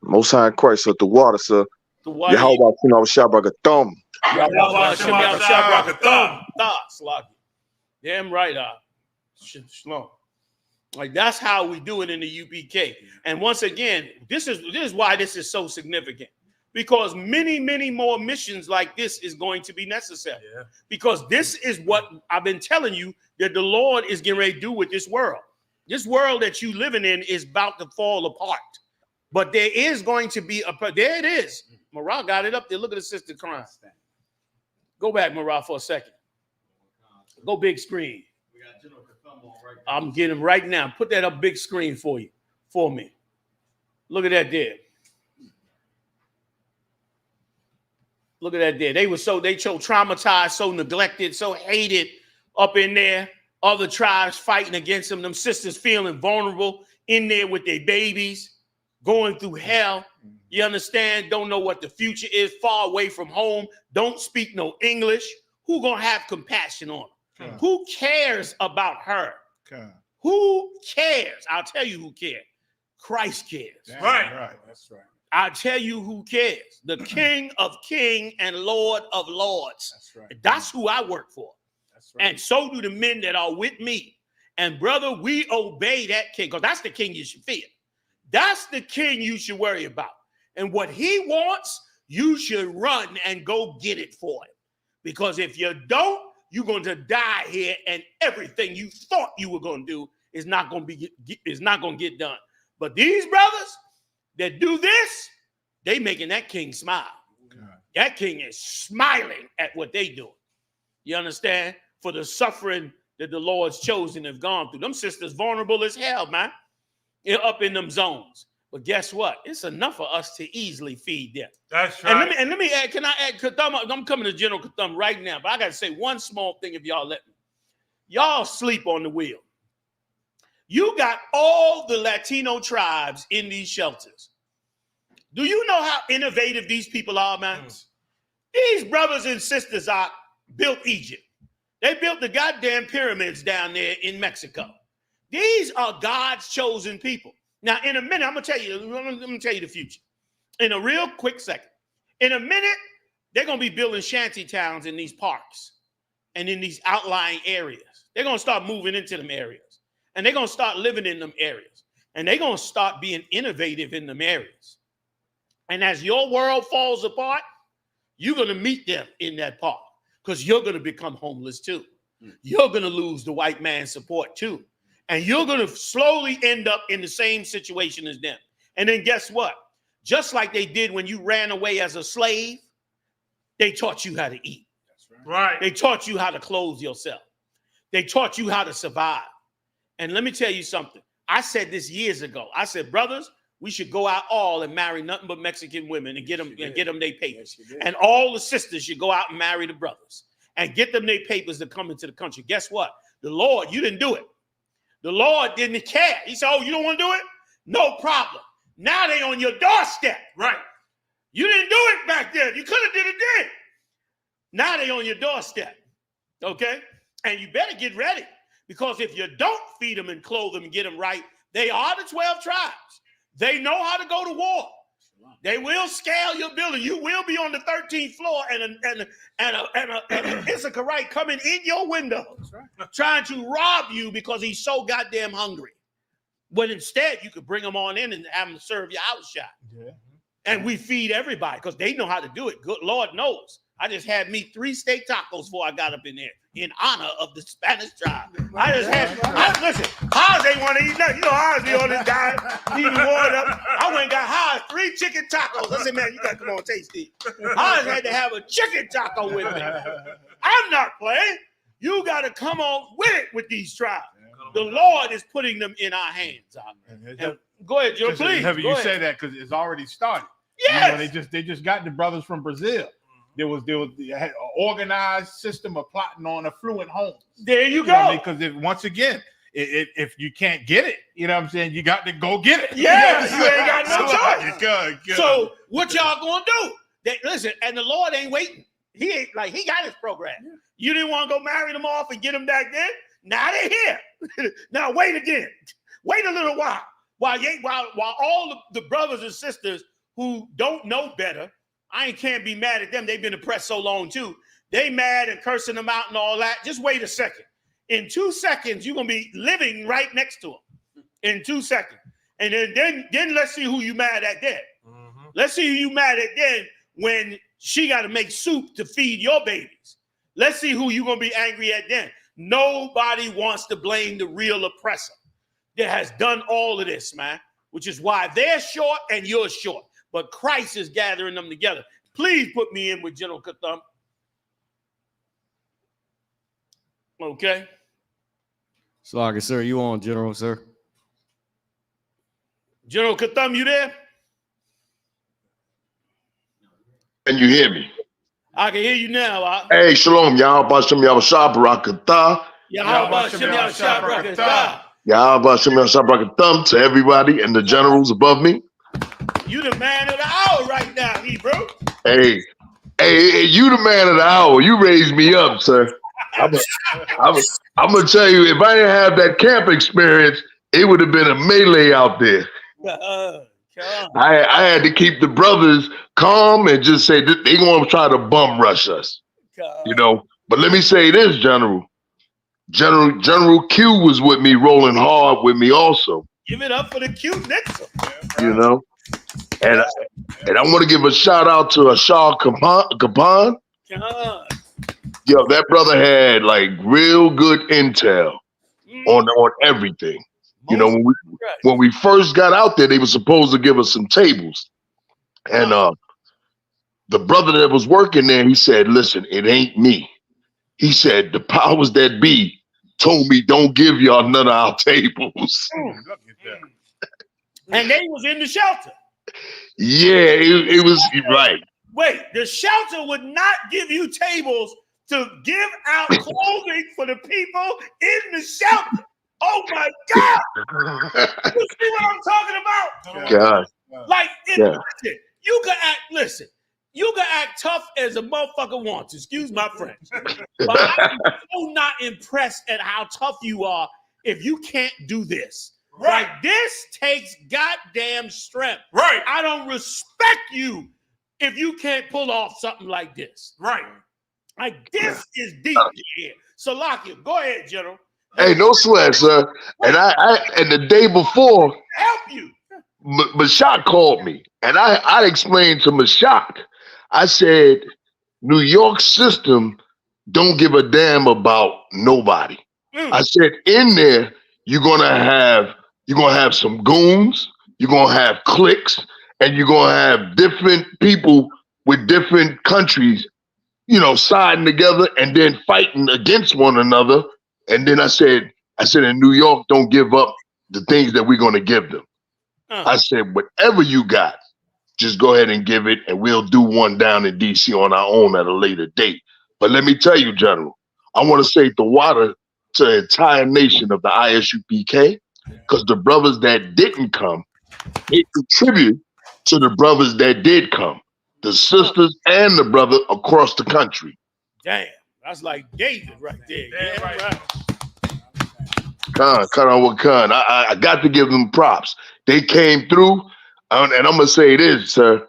Most High in Christ, sir. The water, sir. The water. Yahweh Shabbat Damn right, Shalom. Like, that's how we do it in the UPK. And once again, this is why this is so significant. Because many more missions like this is going to be necessary. Yeah. Because this is what I've been telling you that the Lord is getting ready to do with this world. This world that you living in is about to fall apart. But there is going to be there it is. Marah got it up there. Look at the sister crying. Go back, Marah, for a second. Go big screen. I'm getting right now. Put that up big screen for me. Look at that there. Look at that there. They so traumatized, so neglected, so hated up in there. Other tribes fighting against them. Them sisters feeling vulnerable in there with their babies, going through hell. You understand? Don't know what the future is. Far away from home. Don't speak no English. Who gonna have compassion on them? Okay. Who cares about her? Okay. Who cares? I'll tell you who cares. Christ cares. That's right. That's right. I'll tell you who cares. The King of Kings and Lord of Lords. That's right. That's who I work for. That's right. And so do the men that are with me. And brother, we obey that king because that's the king you should fear. That's the king you should worry about. And what he wants, you should run and go get it for him. Because if you don't, you're going to die here, and everything you thought you were going to do is not going to get done. But these brothers that do this, they making that king smile. God. That king is smiling at what they doing. You understand? For the suffering that the Lord's chosen have gone through. Them sisters vulnerable as hell, man. They're up in them zones. But guess what? It's enough for us to easily feed them. That's right. And let me add, can I add Katham? I'm coming to General Katham right now, but I got to say one small thing if y'all let me. Y'all sleep on the wheel. You got all the Latino tribes in these shelters. Do you know how innovative these people are, man? These brothers and sisters are built Egypt. They built the goddamn pyramids down there in Mexico. These are God's chosen people. Now, in a minute, I'm gonna tell you the future. In a real quick second. In a minute, they're gonna be building shanty towns in these parks and in these outlying areas. They're gonna start moving into them areas, and they're gonna start living in them areas, and they're gonna start being innovative in them areas. And as your world falls apart, you're gonna meet them in that park because you're gonna become homeless too. You're gonna lose the white man's support too. And you're going to slowly end up in the same situation as them. And then guess what? Just like they did when you ran away as a slave, they taught you how to eat. That's right. They taught you how to clothe yourself. They taught you how to survive. And let me tell you something. I said this years ago. I said, brothers, we should go out all and marry nothing but Mexican women and get them their papers. And all the sisters should go out and marry the brothers and get them their papers to come into the country. Guess what? The Lord, you didn't do it. The Lord didn't care. He said, oh, you don't want to do it? No problem. Now they on your doorstep. Right. You didn't do it back then. You could have did it then. Now they on your doorstep. Okay? And you better get ready. Because if you don't feed them and clothe them and get them right, they are the 12 tribes. They know how to go to war. They will scale your building. You will be on the 13th floor and an Issacharite coming in your window trying to rob you because he's so goddamn hungry. When instead you could bring them on in and have them serve you outside. Yeah. And we feed everybody because they know how to do it. Good Lord knows. I just had me 3 steak tacos before I got up in there in honor of the Spanish tribe. Listen, Haas ain't want to eat nothing. You know Haas be on this diet, eating water up. I went and got Haas 3 chicken tacos. I said, man, you got to come on, taste these. Haas had to have a chicken taco with me. I'm not playing. You got to come on with it with these tribes. The Lord is putting them in our hands. And go ahead, Joe, please. You say that because it's already started. Yes. You know, they just got the brothers from Brazil. There was an organized system of plotting on affluent homes. There you go. Because once again, if you can't get it, you know what I'm saying, you got to go get it. Yes, you ain't got no choice. Good. So what y'all gonna do? Listen, and the Lord ain't waiting. He ain't like he got his program. Yeah. You didn't want to go marry them off and get them back then. Now they're here. Now wait again. Wait a little while. While all the brothers and sisters who don't know better. I can't be mad at them. They've been oppressed so long too. They mad and cursing them out and all that. Just wait a second. In 2 seconds, you're gonna be living right next to them. In 2 seconds, and then let's see who you mad at then. Mm-hmm. Let's see who you mad at then when she got to make soup to feed your babies. Let's see who you gonna be angry at then. Nobody wants to blame the real oppressor that has done all of this, man. Which is why they're short and you're short. But Christ is gathering them together. Please put me in with General Katham. Okay. Slogger, sir, you on, General, sir? General Katham, you there? Can you hear me? I can hear you now. Hey, shalom. Yahweh Shem Yahweh Barakatah. Yahweh Shem Yahweh Barakatah. Yahweh Shem Yahweh Barakatah to everybody and the generals above me. You the man of the hour right now, Hebrew. Hey, you the man of the hour. You raised me up, sir. I'm gonna tell you, if I didn't have that camp experience, it would have been a melee out there. I had to keep the brothers calm and just say they gonna try to bum rush us, you know. But let me say this, General Q was with me, rolling hard with me also. Give it up for the Q Nixon. You know. And I want to give a shout out to Ashar Kapan. Yo, that brother had like real good intel on everything. You know, when we first got out there, they were supposed to give us some tables. And the brother that was working there, he said, listen, it ain't me. He said, the powers that be told me don't give y'all none of our tables. Look at that. And they was in the shelter. Yeah, it was right. Wait, the shelter would not give you tables to give out clothing for the people in the shelter. Oh my God! You see what I'm talking about? God. Like, Yeah. listen, you can act tough as a motherfucker wants. Excuse my French, but I'm so not impressed at how tough you are if you can't do this. Right. Like, this takes goddamn strength. Right. I don't respect you if you can't pull off something like this. Right. Like, this is deep here. Salakia, go ahead, General. Hey, no sweat, sir. And and the day before, Help you. Mashak called me, and I explained to Mashak. I said, New York system don't give a damn about nobody. I said, in there, you're gonna have some goons, you're gonna have cliques, and you're gonna have different people with different countries, siding together and then fighting against one another. And then I said, in New York, don't give up the things that we're gonna give them. I said, whatever you got, just go ahead and give it, and we'll do one down in DC on our own at a later date. But let me tell you, General, I want to say the water to the entire nation of the ISUPK, because the brothers that didn't come, they contribute to the brothers that did come, the sisters and the brother across the country. Damn, that's like David right there. Yeah, right. Khan. I got to give them props. They came through, and I'm gonna say this, sir.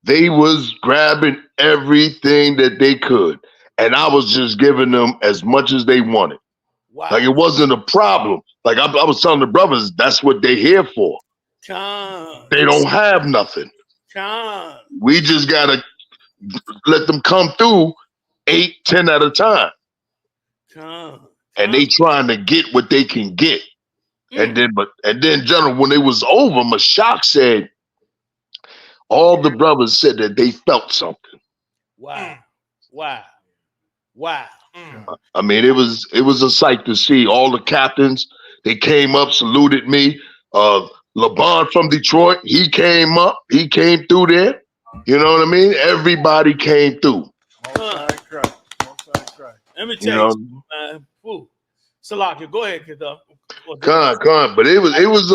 They was grabbing everything that they could, and I was just giving them as much as they wanted. Wow. Like, it wasn't a problem. Like, I was telling the brothers, that's what they're here for. They don't have nothing. We just gotta let them come through 8, 10 at a time. And they trying to get what they can get. And then, General, when it was over, Mashak said, all the brothers said that they felt something. Wow. I mean, it was a sight to see. All the captains, they came up, saluted me. LeBron from Detroit, he came up, he came through there. You know what I mean? Everybody came through. Let me tell you, man. Salakia, go ahead, kid. Con. But it was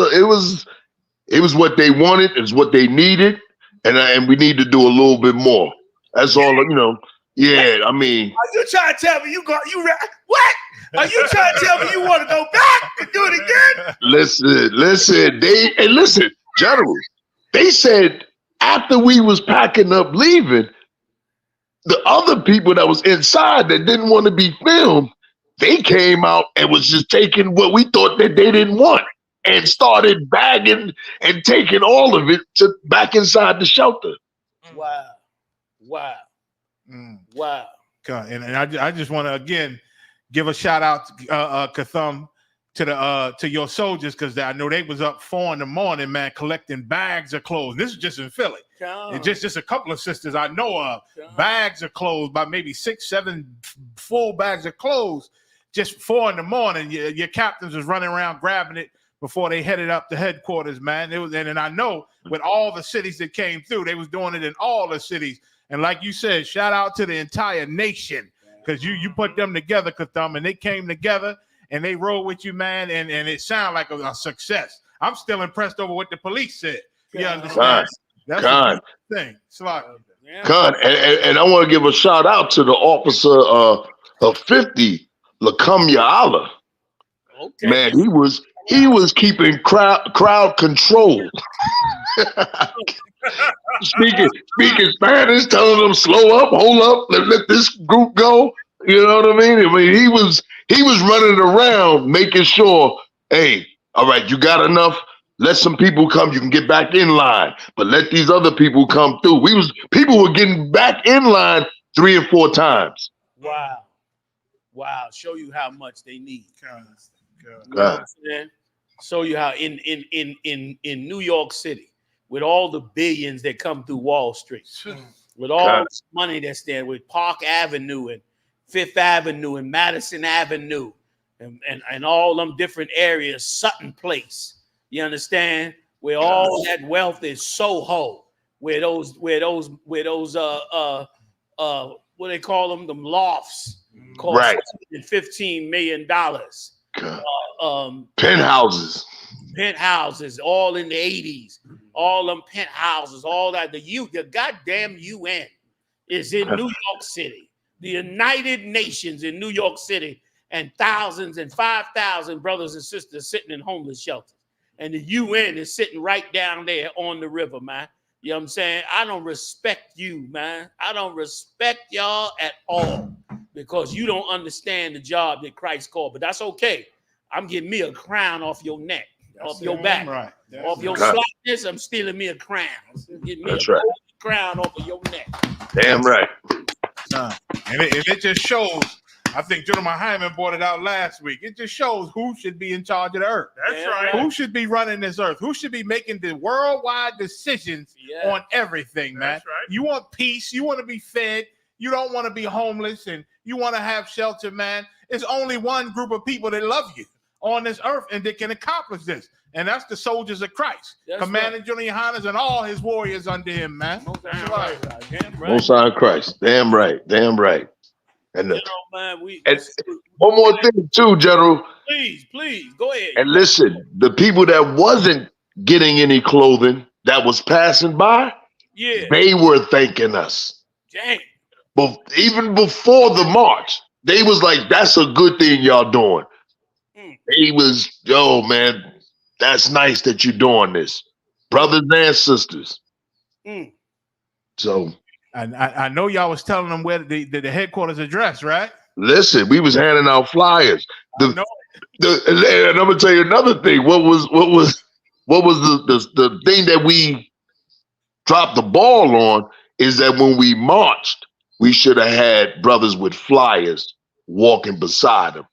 what they wanted, it's what they needed, and we need to do a little bit more. That's all, Yeah, I mean. Are you trying to tell me what? Are you trying to tell me you want to go back and do it again? Listen, General, they said after we was packing up leaving, the other people that was inside that didn't want to be filmed, they came out and was just taking what we thought that they didn't want and started bagging and taking all of it back inside the shelter. Wow. And I just want to again give a shout out, Kathum, to your soldiers, because I know they was up 4 a.m, man, collecting bags of clothes. This is just in Philly. And just a couple of sisters I know of, bags of clothes, by maybe 6, 7 full bags of clothes, just 4 a.m. Your captains was running around grabbing it before they headed up to headquarters, man. It was, and I know with all the cities that came through, they was doing it in all the cities. And like you said, shout out to the entire nation, because you put them together, Kathum, and they came together and they rolled with you, man, and it sounded like a success. I'm still impressed over what the police said. You understand? That's a good thing. And I want to give a shout out to the officer of 50, Liljames. Okay. Man, he was keeping crowd control. speaking Spanish, telling them slow up, hold up, let this group go. You know what I mean? He was running around making sure, hey, all right, you got enough. Let some people come. You can get back in line, but let these other people come through. People were getting back in line 3 and 4 times. Wow. Show you how much they need. You know what I'm saying? Show you how in New York City, with all the billions that come through Wall Street, with all the money that's there, with Park Avenue and Fifth Avenue and Madison Avenue, and all them different areas, Sutton Place. You understand? Where all that wealth is, Soho, where those what they call them lofts cost $15 million. Penthouses, all in the 80s, all them penthouses, all that. The goddamn UN is in New York City, the United Nations in New York City, and thousands and 5,000 brothers and sisters sitting in homeless shelters. And the UN is sitting right down there on the river, man. You know what I'm saying? I don't respect you, man. I don't respect y'all at all because you don't understand the job that Christ called. But that's okay. I'm getting me a crown off your neck, off your back, off your slackness. I'm stealing me a crown. Get me a crown off of your neck. Damn right. And it just shows. I think General Hyman brought it out last week. It just shows who should be in charge of the earth. That's right. Who should be running this earth? Who should be making the worldwide decisions on everything, man? That's right. You want peace. You want to be fed. You don't want to be homeless, and you want to have shelter, man. It's only one group of people that love you on this earth and that can accomplish this. And that's the soldiers of Christ. Commanding GEN.YAHANNA and all his warriors under him, man. That's right. Most High Christ. Damn right. Damn right. And, man, and one more thing too, General. Please, go ahead. And listen, the people that wasn't getting any clothing that was passing by, they were thanking us. Dang. But even before the march, they was like, that's a good thing y'all doing. They was, yo, man, that's nice that you're doing this. Brothers and sisters. So I know y'all was telling them where the headquarters address, right? listen, we was handing out flyers. And I'm gonna tell you another thing. What was the thing that we dropped the ball on is that when we marched, we should have had brothers with flyers walking beside them.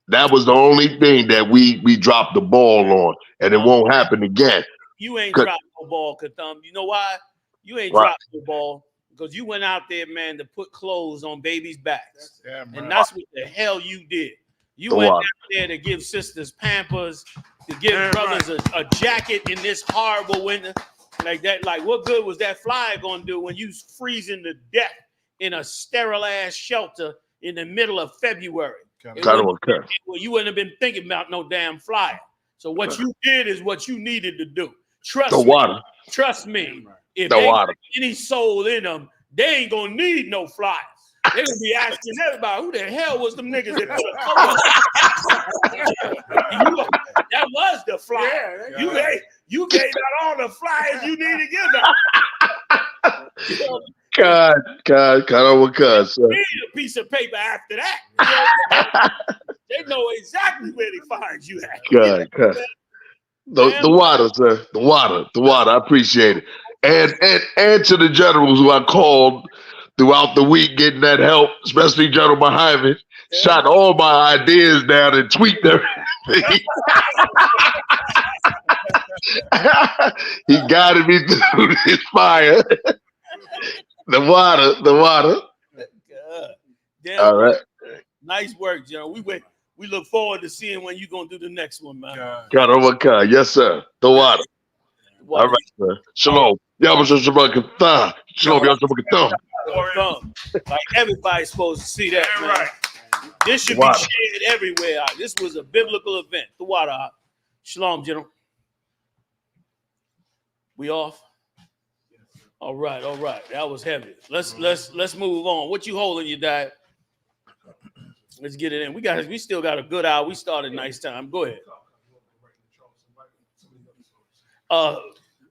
That was the only thing that we dropped the ball on, and it won't happen again. You ain't dropped no ball, Katham. You know why? You ain't dropped the ball because you went out there, man, to put clothes on babies' backs. And that's what the hell you did. You went out there to give sisters Pampers, to give brothers a jacket in this horrible winter. Like that, like what good was that flyer gonna do when you freezing to death in a sterile ass shelter in the middle of February? You wouldn't have been thinking about no damn flyer. So what you did is what you needed to do. Trust me. If they got any soul in them, they ain't gonna need no flyers. They're gonna be asking everybody, who the hell was them niggas that that was the flyer. You gave out all the flyers you need to give them. God, need a piece of paper after that. They know exactly where they find you at. God. The water, sir. The water. I appreciate it. And to the generals who I called throughout the week getting that help, especially General Hyman, shot all my ideas down and tweaked everything. He guided me through this fire. The water. Damn. All right. Nice work, General. We look forward to seeing when you're gonna do the next one, man. God. Yes, sir. The water. All right, sir. Shalom. Shalom. Like everybody's supposed to see that, man. This should be shared everywhere. This was a biblical event. The water. Shalom, General. We off? All right. That was heavy. Let's move on. What you holding, you dad? Let's get it in. We still got a good hour. We started nice time. Go ahead.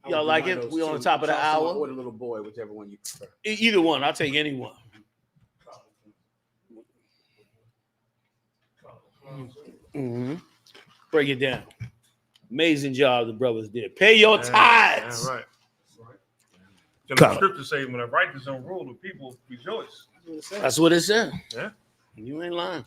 Y'all like it? We on the top of the hour. Or the little boy, whichever one you prefer. Either one. I'll take any one. Break it down. Amazing job the brothers did. Pay your tithes. That's right. The scripture say when the righteous don't rule, the people rejoice. That's what it said. Yeah. You ain't lying.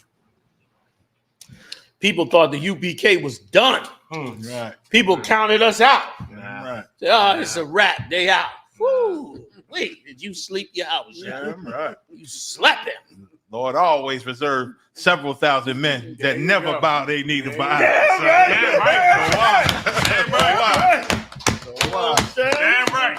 People thought the UPK was done. Right. People counted us out. Right. It's a wrap. They out. Woo. Wait, did you sleep your house? Yeah, right. You slept them. Lord always reserved several thousand men that never bow their knee to bow. Damn right.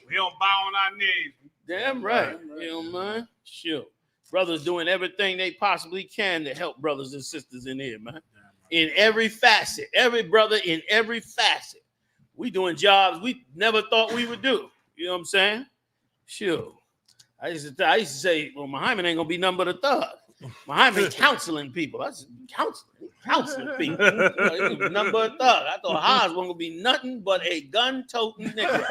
We don't bow on our knees. Damn right. You know, man. Sure. Brothers doing everything they possibly can to help brothers and sisters in here, man. In every facet. Every brother in every facet. We doing jobs we never thought we would do. You know what I'm saying? Sure. I used to say, well, Muhammad ain't gonna be nothing but a thug. Muhammad counseling people. That's counseling people. You know, nothing but a thug. I thought Haas wasn't gonna be nothing but a gun-toting nigga.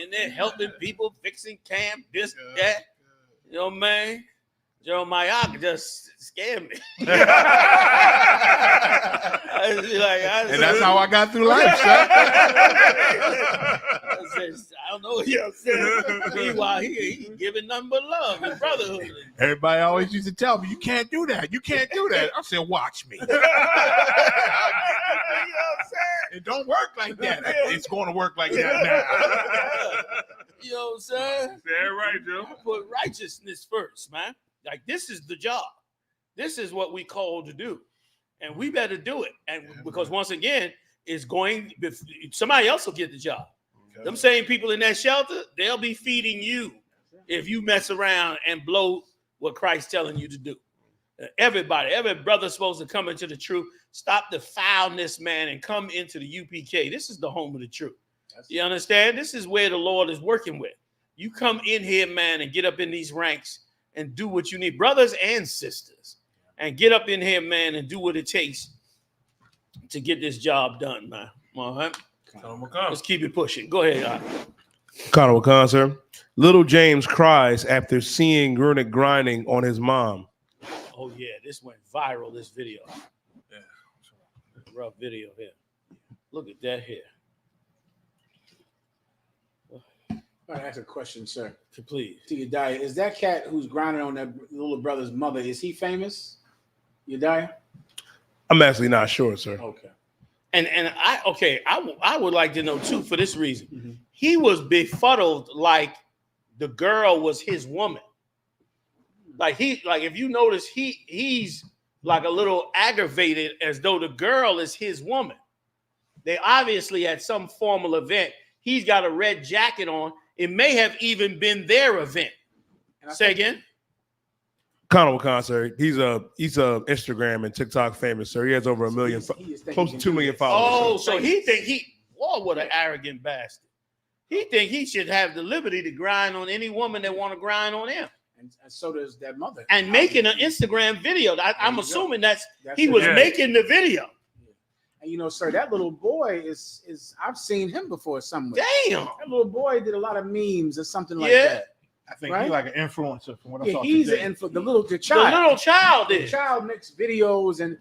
And they're helping people, fixing camp, this, that. You know, man. Jeremiah just scared me. And that's how I got through life, son. I don't know what you're saying. Meanwhile, he giving nothing but love and brotherhood. Everybody always used to tell me, you can't do that. You can't do that. I said, watch me. It don't work like that. It's going to work like that now. You know what I'm saying? Yeah, right, Joe. Put righteousness first, man. Like, this is the job. This is what we called to do. And we better do it. And because once again, it's going, somebody else will get the job. Okay. Them same people in that shelter, they'll be feeding you if you mess around and blow what Christ's telling you to do. Everybody, every brother's supposed to come into the truth. Stop the foulness, man, and come into the UPK. This is the home of the truth. You understand? This is where the Lord is working with. You come in here, man, and get up in these ranks and do what you need, brothers and sisters, and get up in here, man, and do what it takes to get this job done, man. All right? Let's keep it pushing. Go ahead, Conor Wakan, sir. Little James cries after seeing Runik grinding on his mom. Oh, yeah, this went viral, this video. Yeah. Rough video here. Look at that here. I want to ask a question, sir. Please. To Yediah, is that cat who's grinding on that little brother's mother, is he famous? Yediah? I'm actually not sure, sir. Okay. And I would like to know too, for this reason. Mm-hmm. He was befuddled like the girl was his woman. Like if you notice, he's like a little aggravated as though the girl is his woman. They obviously at some formal event, he's got a red jacket on. It may have even been their event. Say again. Conor Wakan, sir. He's a Instagram and TikTok famous, sir. He has over 1 million, close to 2 million followers. Oh, so he think what an arrogant bastard. He think he should have the liberty to grind on any woman that want to grind on him. And so does that mother. And making an Instagram video. I'm assuming that's he was making the video. And you know, sir, that little boy is I've seen him before somewhere. Damn. That little boy did a lot of memes or something like that. I think he's like an influencer from what I saw. He's today. an the little child. The little child The child makes videos, and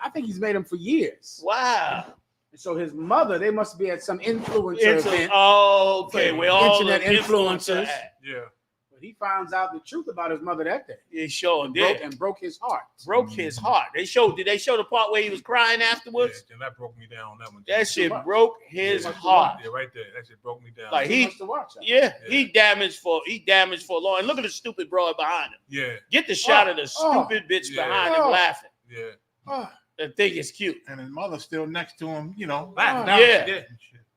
I think he's made them for years. Wow. And so his mother, they must be at some influencer event. Oh, okay. We're all internet influencers. Yeah. But he finds out the truth about his mother that day. He sure did. And broke his heart. Broke his heart. Did they show the part where he was crying afterwards? Yeah, that broke me down on that one. That shit broke his heart. Yeah, right there. That shit broke me down. Like he damaged for long. And look at the stupid broad behind him. Yeah. Get the shot of the stupid bitch behind him laughing. Yeah. That thing is cute. And his mother's still next to him, Yeah.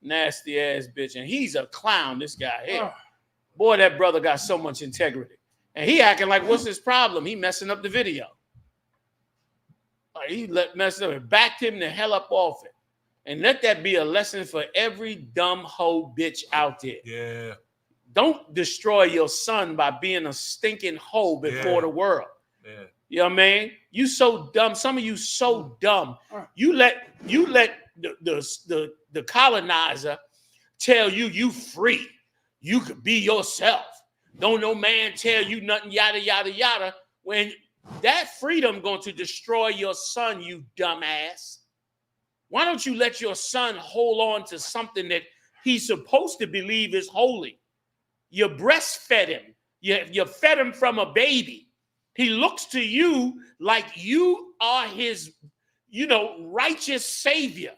Nasty ass bitch. And he's a clown, this guy here. Boy, that brother got so much integrity. And he acting like, what's his problem? He messing up the video. Like he messed up and backed him the hell up off it. And let that be a lesson for every dumb hoe bitch out there. Yeah. Don't destroy your son by being a stinking hoe before the world. Yeah. You know what I mean? You so dumb. Some of you so dumb. You let the colonizer tell you free. You could be yourself. Don't no man tell you nothing, yada, yada, yada. When that freedom going to destroy your son, you dumbass. Why don't you let your son hold on to something that he's supposed to believe is holy? You breastfed him. You fed him from a baby. He looks to you like you are his, righteous savior.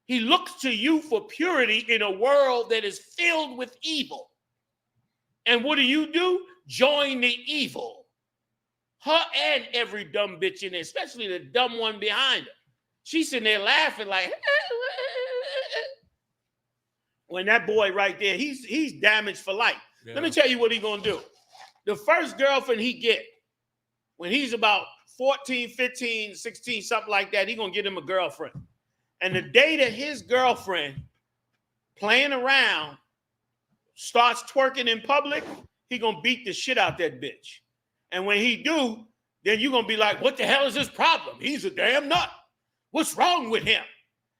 He looks to you for purity in a world that is filled with evil. And what do? join the evil. Her and every dumb bitch in there, especially the dumb one behind her. She's sitting there laughing like, when that boy right there, he's damaged for life. Yeah. Let me tell you what he's gonna do. The first girlfriend he get, when he's about 14, 15, 16, something like that, he's gonna get him a girlfriend. And the day that his girlfriend playing around starts twerking in public, he gonna beat the shit out that bitch. And when he do, then you're gonna be like, what the hell is his problem? He's a damn nut. What's wrong with him?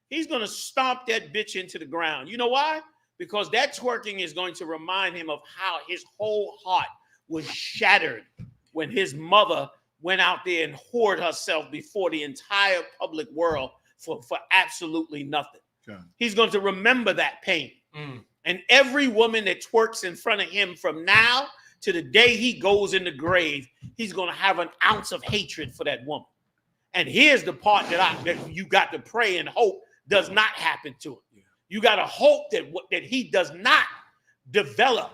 He's gonna stomp that bitch into the ground. You know why? Because that twerking is going to remind him of how his whole heart was shattered when his mother went out there and whored herself before the entire public world for absolutely nothing. Okay. He's going to remember that pain. And every woman that twerks in front of him from now to the day he goes in the grave, he's going to have an ounce of hatred for that woman. And here's the part that you got to pray and hope does not happen to him. Yeah. You got to hope that he does not develop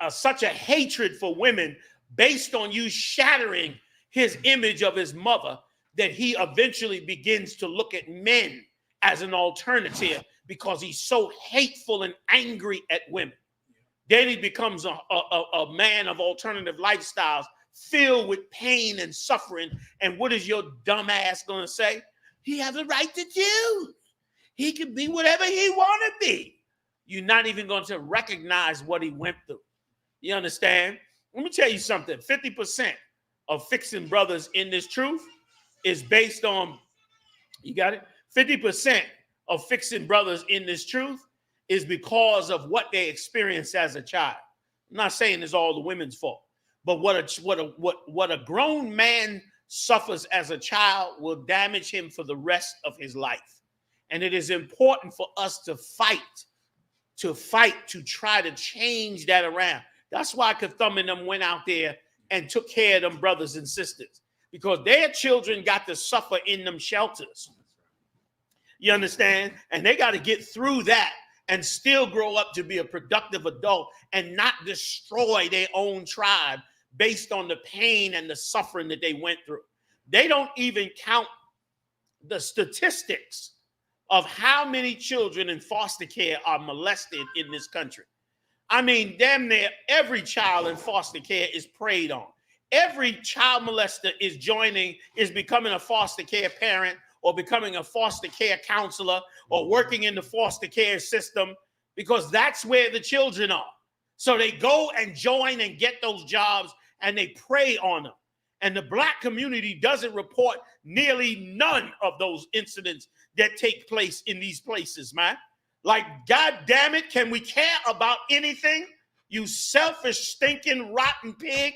such a hatred for women based on you shattering his image of his mother, that he eventually begins to look at men as an alternative because he's so hateful and angry at women. Then he becomes a man of alternative lifestyles filled with pain and suffering. And what is your dumb ass going to say? He has a right to choose. He can be whatever he want to be. You're not even going to recognize what he went through. You understand? Let me tell you something. 50% of fixing brothers in this truth is based on, you got it? 50% of fixing brothers in this truth is because of what they experienced as a child. I'm not saying it's all the women's fault, but what a grown man suffers as a child will damage him for the rest of his life. And it is important for us to fight to try to change that around. That's why Kathum and them went out there and took care of them brothers and sisters, because their children got to suffer in them shelters. You understand? And they got to get through that and still grow up to be a productive adult and not destroy their own tribe based on the pain and the suffering that they went through. They don't even count the statistics of how many children in foster care are molested in this country. I mean, damn near every child in foster care is preyed on. Every child molester is becoming a foster care parent or becoming a foster care counselor or working in the foster care system, because that's where the children are. So they go and join and get those jobs and they prey on them. And the black community doesn't report nearly none of those incidents that take place in these places, man. Like, God damn it, can we care about anything? You selfish, stinking, rotten pig.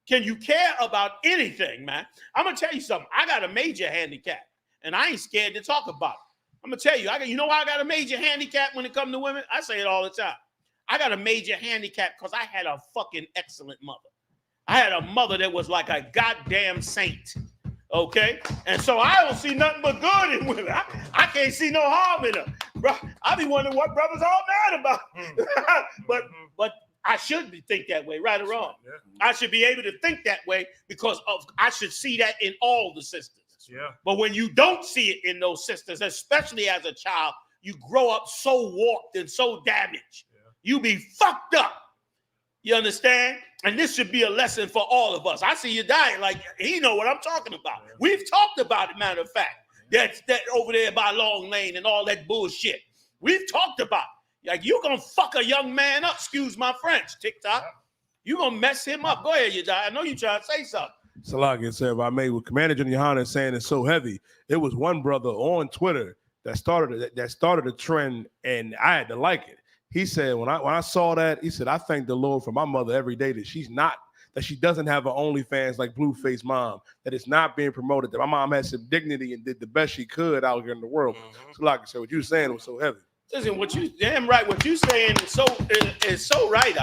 Can you care about anything, man? I'm going to tell you something. I got a major handicap, and I ain't scared to talk about it. I'm going to tell you, you know why I got a major handicap when it comes to women? I say it all the time. I got a major handicap because I had a fucking excellent mother. I had a mother that was like a goddamn saint. Okay, and so I don't see nothing but good in women. I can't see no harm in them, bro. I be wondering what brothers all mad about. but I should think that way, right or wrong. I should be able to think that way because I should see that in all the sisters. Yeah. But when you don't see it in those sisters, especially as a child, you grow up so warped and so damaged. Yeah. You be fucked up. You understand? And this should be a lesson for all of us. I see you dying like he know what I'm talking about. Yeah. We've talked about it, matter of fact. That over there by Long Lane and all that bullshit. We've talked about it. Like, you gonna fuck a young man up, excuse my French, TikTok. Yeah. You gonna mess him up. Go ahead, you die. I know you trying to say something. Salakia said, if I may, with Commander GEN.YAHANNA saying it's so heavy, it was one brother on Twitter that started a trend, and I had to like it. He said, when I saw that, he said, I thank the Lord for my mother every day that she doesn't have an OnlyFans like Blueface mom, that it's not being promoted, that my mom had some dignity and did the best she could out here in the world. So like I said, what you were saying was so heavy. Listen, what you saying is so right,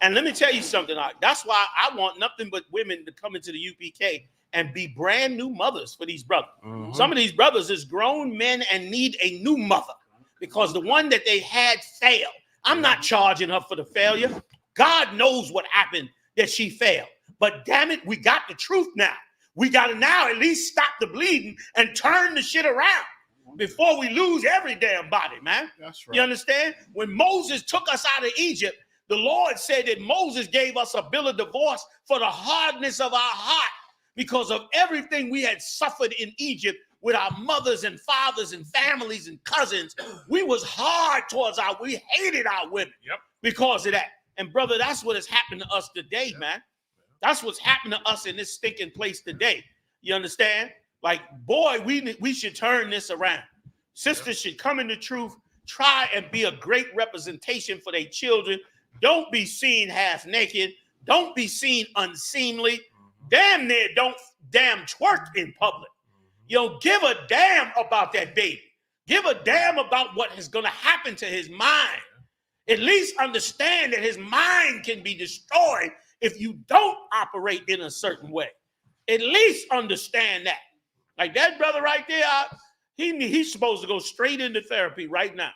and let me tell you something, that's why I want nothing but women to come into the UPK and be brand new mothers for these brothers. Some of these brothers is grown men and need a new mother because the one that they had failed. I'm not charging her for the failure. God knows what happened that she failed. But damn it, we got the truth now. We got to now at least stop the bleeding and turn the shit around before we lose every damn body, man. That's right. You understand? When Moses took us out of Egypt, the Lord said that Moses gave us a bill of divorce for the hardness of our heart because of everything we had suffered in Egypt with our mothers and fathers and families and cousins. We was hard towards we hated our women because of that. And brother, that's what has happened to us today, man. That's what's happened to us in this stinking place today. You understand? Like, boy, we should turn this around. Sisters should come in the truth, try and be a great representation for their children. Don't be seen half naked. Don't be seen unseemly. Damn near don't damn twerk in public. You know, give a damn about that baby. Give a damn about what is going to happen to his mind. At least understand that his mind can be destroyed if you don't operate in a certain way. At least understand that. Like that brother right there, he's supposed to go straight into therapy right now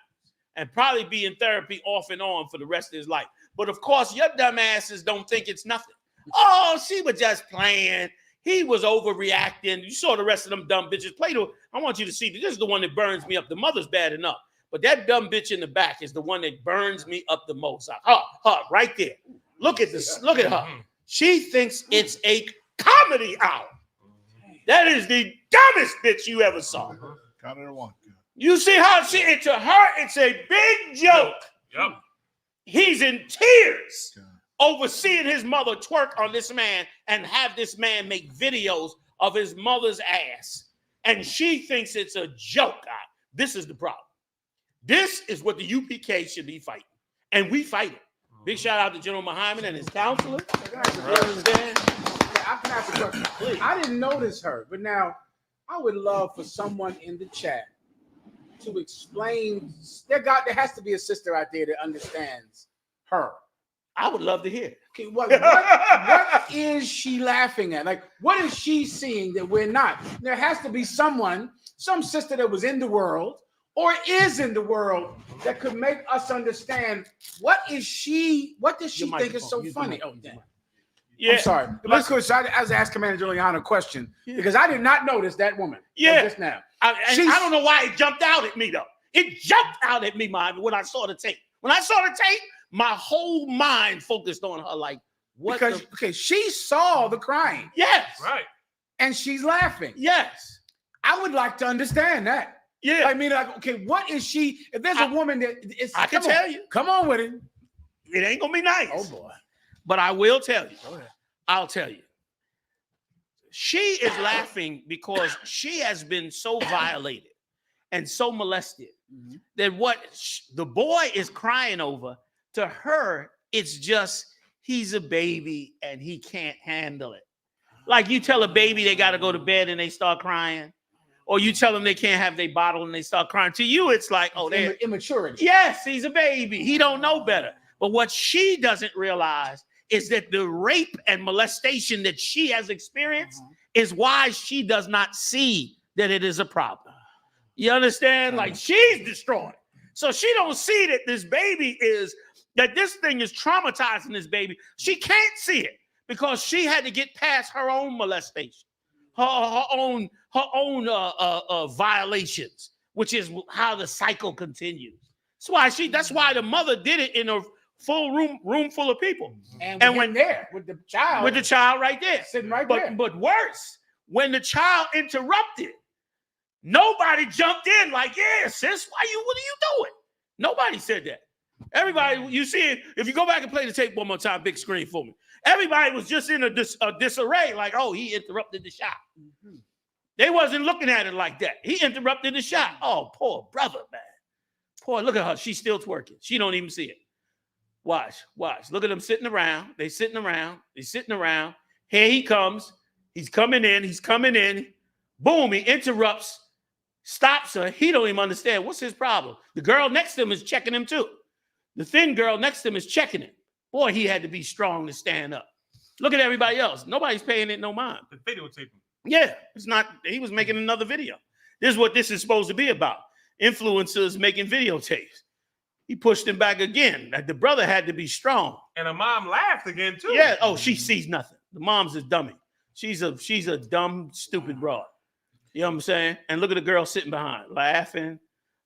and probably be in therapy off and on for the rest of his life. But of course, your dumb asses don't think it's nothing. Oh, she was just playing. He was overreacting. You saw the rest of them dumb bitches play. I want you to see, this is the one that burns me up. The mother's bad enough. But that dumb bitch in the back is the one that burns me up the most. Her, right there. Look at this. Look at her. She thinks it's a comedy hour. That is the dumbest bitch you ever saw. You see how to her, it's a big joke. Yep. He's in tears over seeing his mother twerk on this man and have this man make videos of his mother's ass. And she thinks it's a joke. This is the problem. This is what the UPK should be fighting. And we fight it. Big shout out to General Muhammad and his counselor. I didn't notice her, but now I would love for someone in the chat to explain. There has to be a sister out there that understands her. I would love to hear. Okay, what is she laughing at? Like, what is she seeing that we're not? There has to be some sister that was in the world or is in the world that could make us understand what does she think is so funny? Oh, damn. Yeah. I'm sorry. Let's go. I was asking Commander Juliana a question because I did not notice that woman. Yeah. Just now. I don't know why it jumped out at me, though. It jumped out at me, when I saw the tape. When I saw the tape, my whole mind focused on her like, what? Because she saw the crying. Yes. Right. And she's laughing. Yes. I would like to understand that. Yeah. I mean, like, okay, what is she? If there's a woman that is, I can tell you. Come on with it. It ain't gonna be nice. Oh boy. But I will tell you. I'll tell you. She is laughing because she has been so violated and so molested that what the boy is crying over, to her, it's just he's a baby and he can't handle it. Like you tell a baby they got to go to bed and they start crying. Or you tell them they can't have their bottle and they start crying. To you, it's like, oh, they're immaturity. Yes, he's a baby. He don't know better. But what she doesn't realize is that the rape and molestation that she has experienced is why she does not see that it is a problem. You understand? Like she's destroyed. So she don't see that this thing is traumatizing this baby. She can't see it because she had to get past her own molestation, her own violations, which is how the cycle continues. That's why the mother did it in a full room full of people. And when there with the child right there. Sitting right there. But worse, when the child interrupted, nobody jumped in like, yeah, sis, what are you doing? Nobody said that. Everybody, you see it, if you go back and play the tape one more time, big screen for me. Everybody was just in a disarray, like, oh, he interrupted the shot. They wasn't looking at it like that. He interrupted the shot. Oh, poor brother, man. Poor, look at her. She's still twerking. She don't even see it. Watch. Look at them sitting around. They sitting around. Here he comes. He's coming in. Boom, he interrupts, stops her. He don't even understand. What's his problem? The girl next to him is checking him too. The thin girl next to him is checking him. Boy, he had to be strong to stand up. Look at everybody else. Nobody's paying it no mind. The videotaping. Yeah, it's not. He was making another video. This is what this is supposed to be about. Influencers making videotapes. He pushed him back again. Like the brother had to be strong. And the mom laughed again too. Yeah. Oh, she sees nothing. The mom's a dummy. She's a dumb, stupid broad. You know what I'm saying? And look at the girl sitting behind, laughing,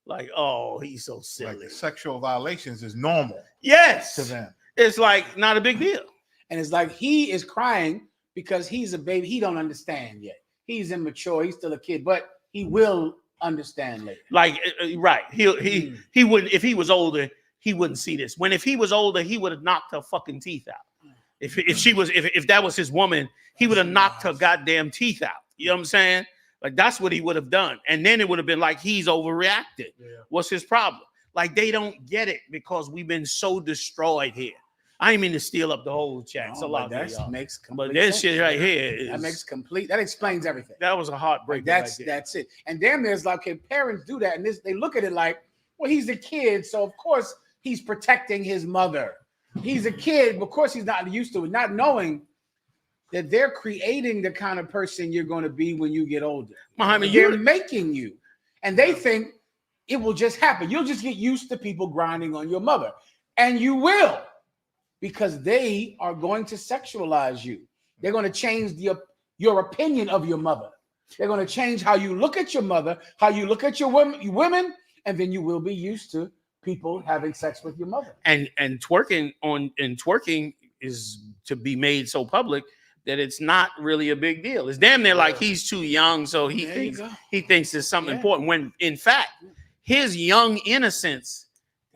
like, oh, he's so silly. Like sexual violations is normal. Yes. To them. It's like not a big deal. And it's like he is crying because he's a baby. He don't understand yet. He's immature. He's still a kid, but he will understand later. Like, right. He wouldn't, if he was older, he wouldn't see this. If he was older, he would have knocked her fucking teeth out. If that was his woman, he would have knocked her goddamn teeth out. You know what I'm saying? Like that's what he would have done. And then it would have been like he's overreacted. Yeah. What's his problem? Like they don't get it because we've been so destroyed here. I didn't mean to steal up the whole chat. No, but that makes complete But this sense. shit right here That makes complete. That explains everything. That was a heartbreak. That's it. And damn, there's like, okay, parents do that, and they look at it like, well, he's a kid, so of course he's protecting his mother. He's a kid, of course he's not used to it, not knowing that they're creating the kind of person you're going to be when you get older. Muhammad, they're making you, and they think it will just happen. You'll just get used to people grinding on your mother, and you will. Because they are going to sexualize you. They're going to change your opinion of your mother. They're going to change how you look at your mother, how you look at your women, and then you will be used to people having sex with your mother. And twerking is to be made so public that it's not really a big deal. It's damn near like he's too young, so he thinks there's something important. When in fact, his young innocence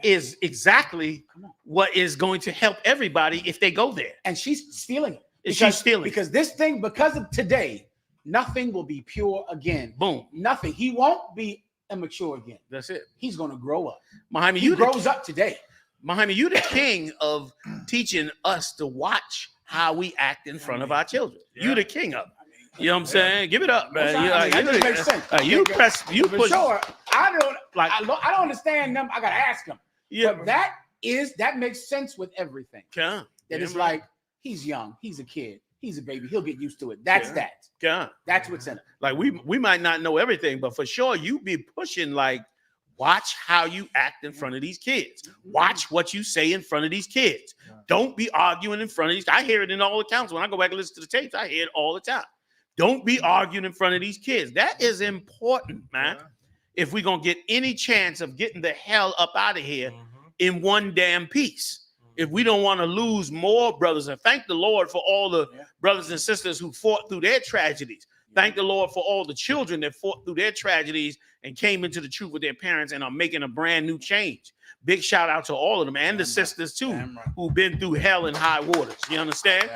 is exactly what is going to help everybody if they go there. And she's stealing it. She's stealing because this thing, because of today, nothing will be pure again. Boom. Nothing. He won't be immature again. That's it. He's going to grow up. Muhammad, he grows up today. Muhammad, you the king of teaching us to watch how we act in front of our children. You the king of it. You know what I'm saying? Give it up, man. That makes sense. You push. Sure. I don't understand them. I gotta ask them. Yeah, but that makes sense with everything. Yeah. That it's like he's young, he's a kid, he's a baby, he'll get used to it. That's that. Yeah. That's what's in it. Like we might not know everything, but for sure you be pushing like, watch how you act in front of these kids. Watch what you say in front of these kids. Don't be arguing in front of these. I hear it in all accounts. When I go back and listen to the tapes, I hear it all the time. Don't be arguing in front of these kids. That is important, man. If we're going to get any chance of getting the hell up out of here in one damn piece. If we don't want to lose more brothers, and thank the Lord for all the brothers and sisters who fought through their tragedies. Thank the Lord for all the children that fought through their tragedies and came into the truth with their parents and are making a brand new change. Big shout out to all of them and the sisters too, who've been through hell and high waters. You understand?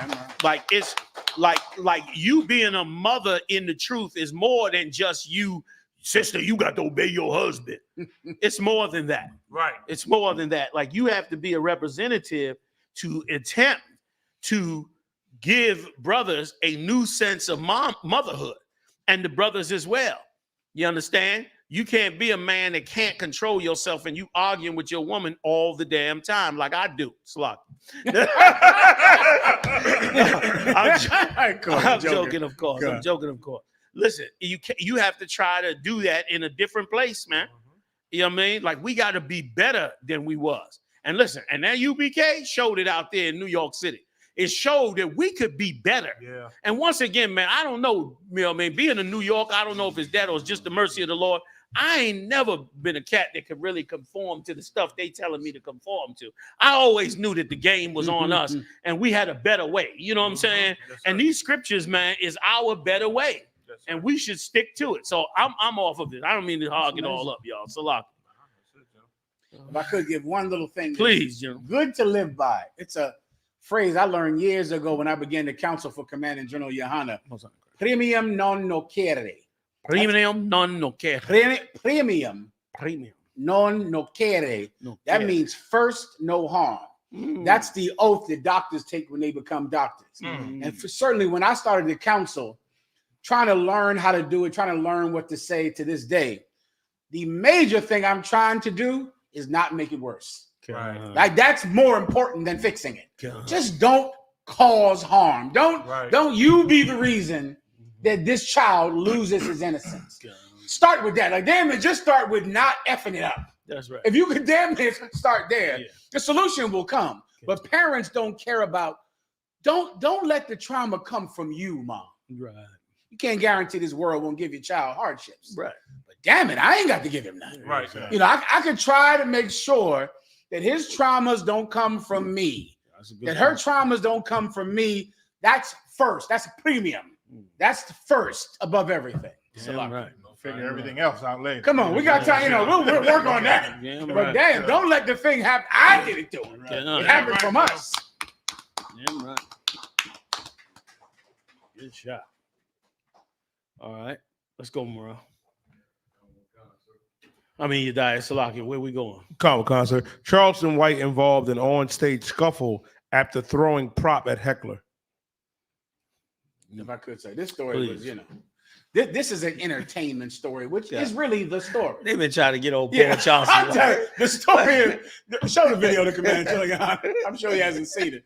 Like it's like you being a mother in the truth is more than just you, sister, you got to obey your husband. It's more than that. Right. It's more than that. Like you have to be a representative to attempt to give brothers a new sense of motherhood and the brothers as well. You understand? You can't be a man that can't control yourself and you arguing with your woman all the damn time like I do. Slock. I'm joking, of course. I'm joking, of course. Listen, you have to try to do that in a different place, man. You know what I mean? Like we got to be better than we was. And listen, and that UPK showed it out there in New York City. It showed that we could be better. Yeah. And once again, man, I don't know, you know, man, being in New York, I don't know if it's that or it's just the mercy of the Lord. I ain't never been a cat that could really conform to the stuff they telling me to conform to. I always knew that the game was on us and we had a better way. You know what I'm saying? And these scriptures, man, is our better way. And we should stick to it. So I'm off of this. I don't mean to hog it all up, y'all. So lock. If I could give one little thing, please, Jim. Good to live by. It's a phrase I learned years ago when I began to counsel for Commanding General Yahanna. Premium non nocere. Premium non nocere. Premium non nocere. That means first, no harm. That's the oath that doctors take when they become doctors. And certainly when I started to counsel, trying to learn how to do it, trying to learn what to say to this day, the major thing I'm trying to do is not make it worse. Like that's more important than fixing it. Just don't cause harm. Don't you be the reason that this child loses his innocence. Start with that. Like damn it, just start with not effing it up. That's right. If you could damn near start there, the solution will come. But parents don't care about. Don't let the trauma come from you, mom. Right. You can't guarantee this world won't give your child hardships. Right. But damn it, I ain't got to give him nothing. Right. You know, I could try to make sure that his traumas don't come from me. That her traumas don't come from me. That's first. That's a premium. That's the first above everything. Right. Figure everything else out later. Come on, we got time. You know, we'll work on that. But damn, don't let the thing happen. I did it to him. It happened from us. Damn right. Good shot. All right, let's go, Morale. I mean, you die, Salaki. Where we going? Comic-Con, sir. Charlestonwhite involved in on-stage scuffle after throwing prop at heckler. If I could say, this story was, you know, this is an entertainment story, which is really the story. They've been trying to get old Paul Charleston. I'll tell you, the story is, show the video to Commander Gilligan. I'm sure he hasn't seen it.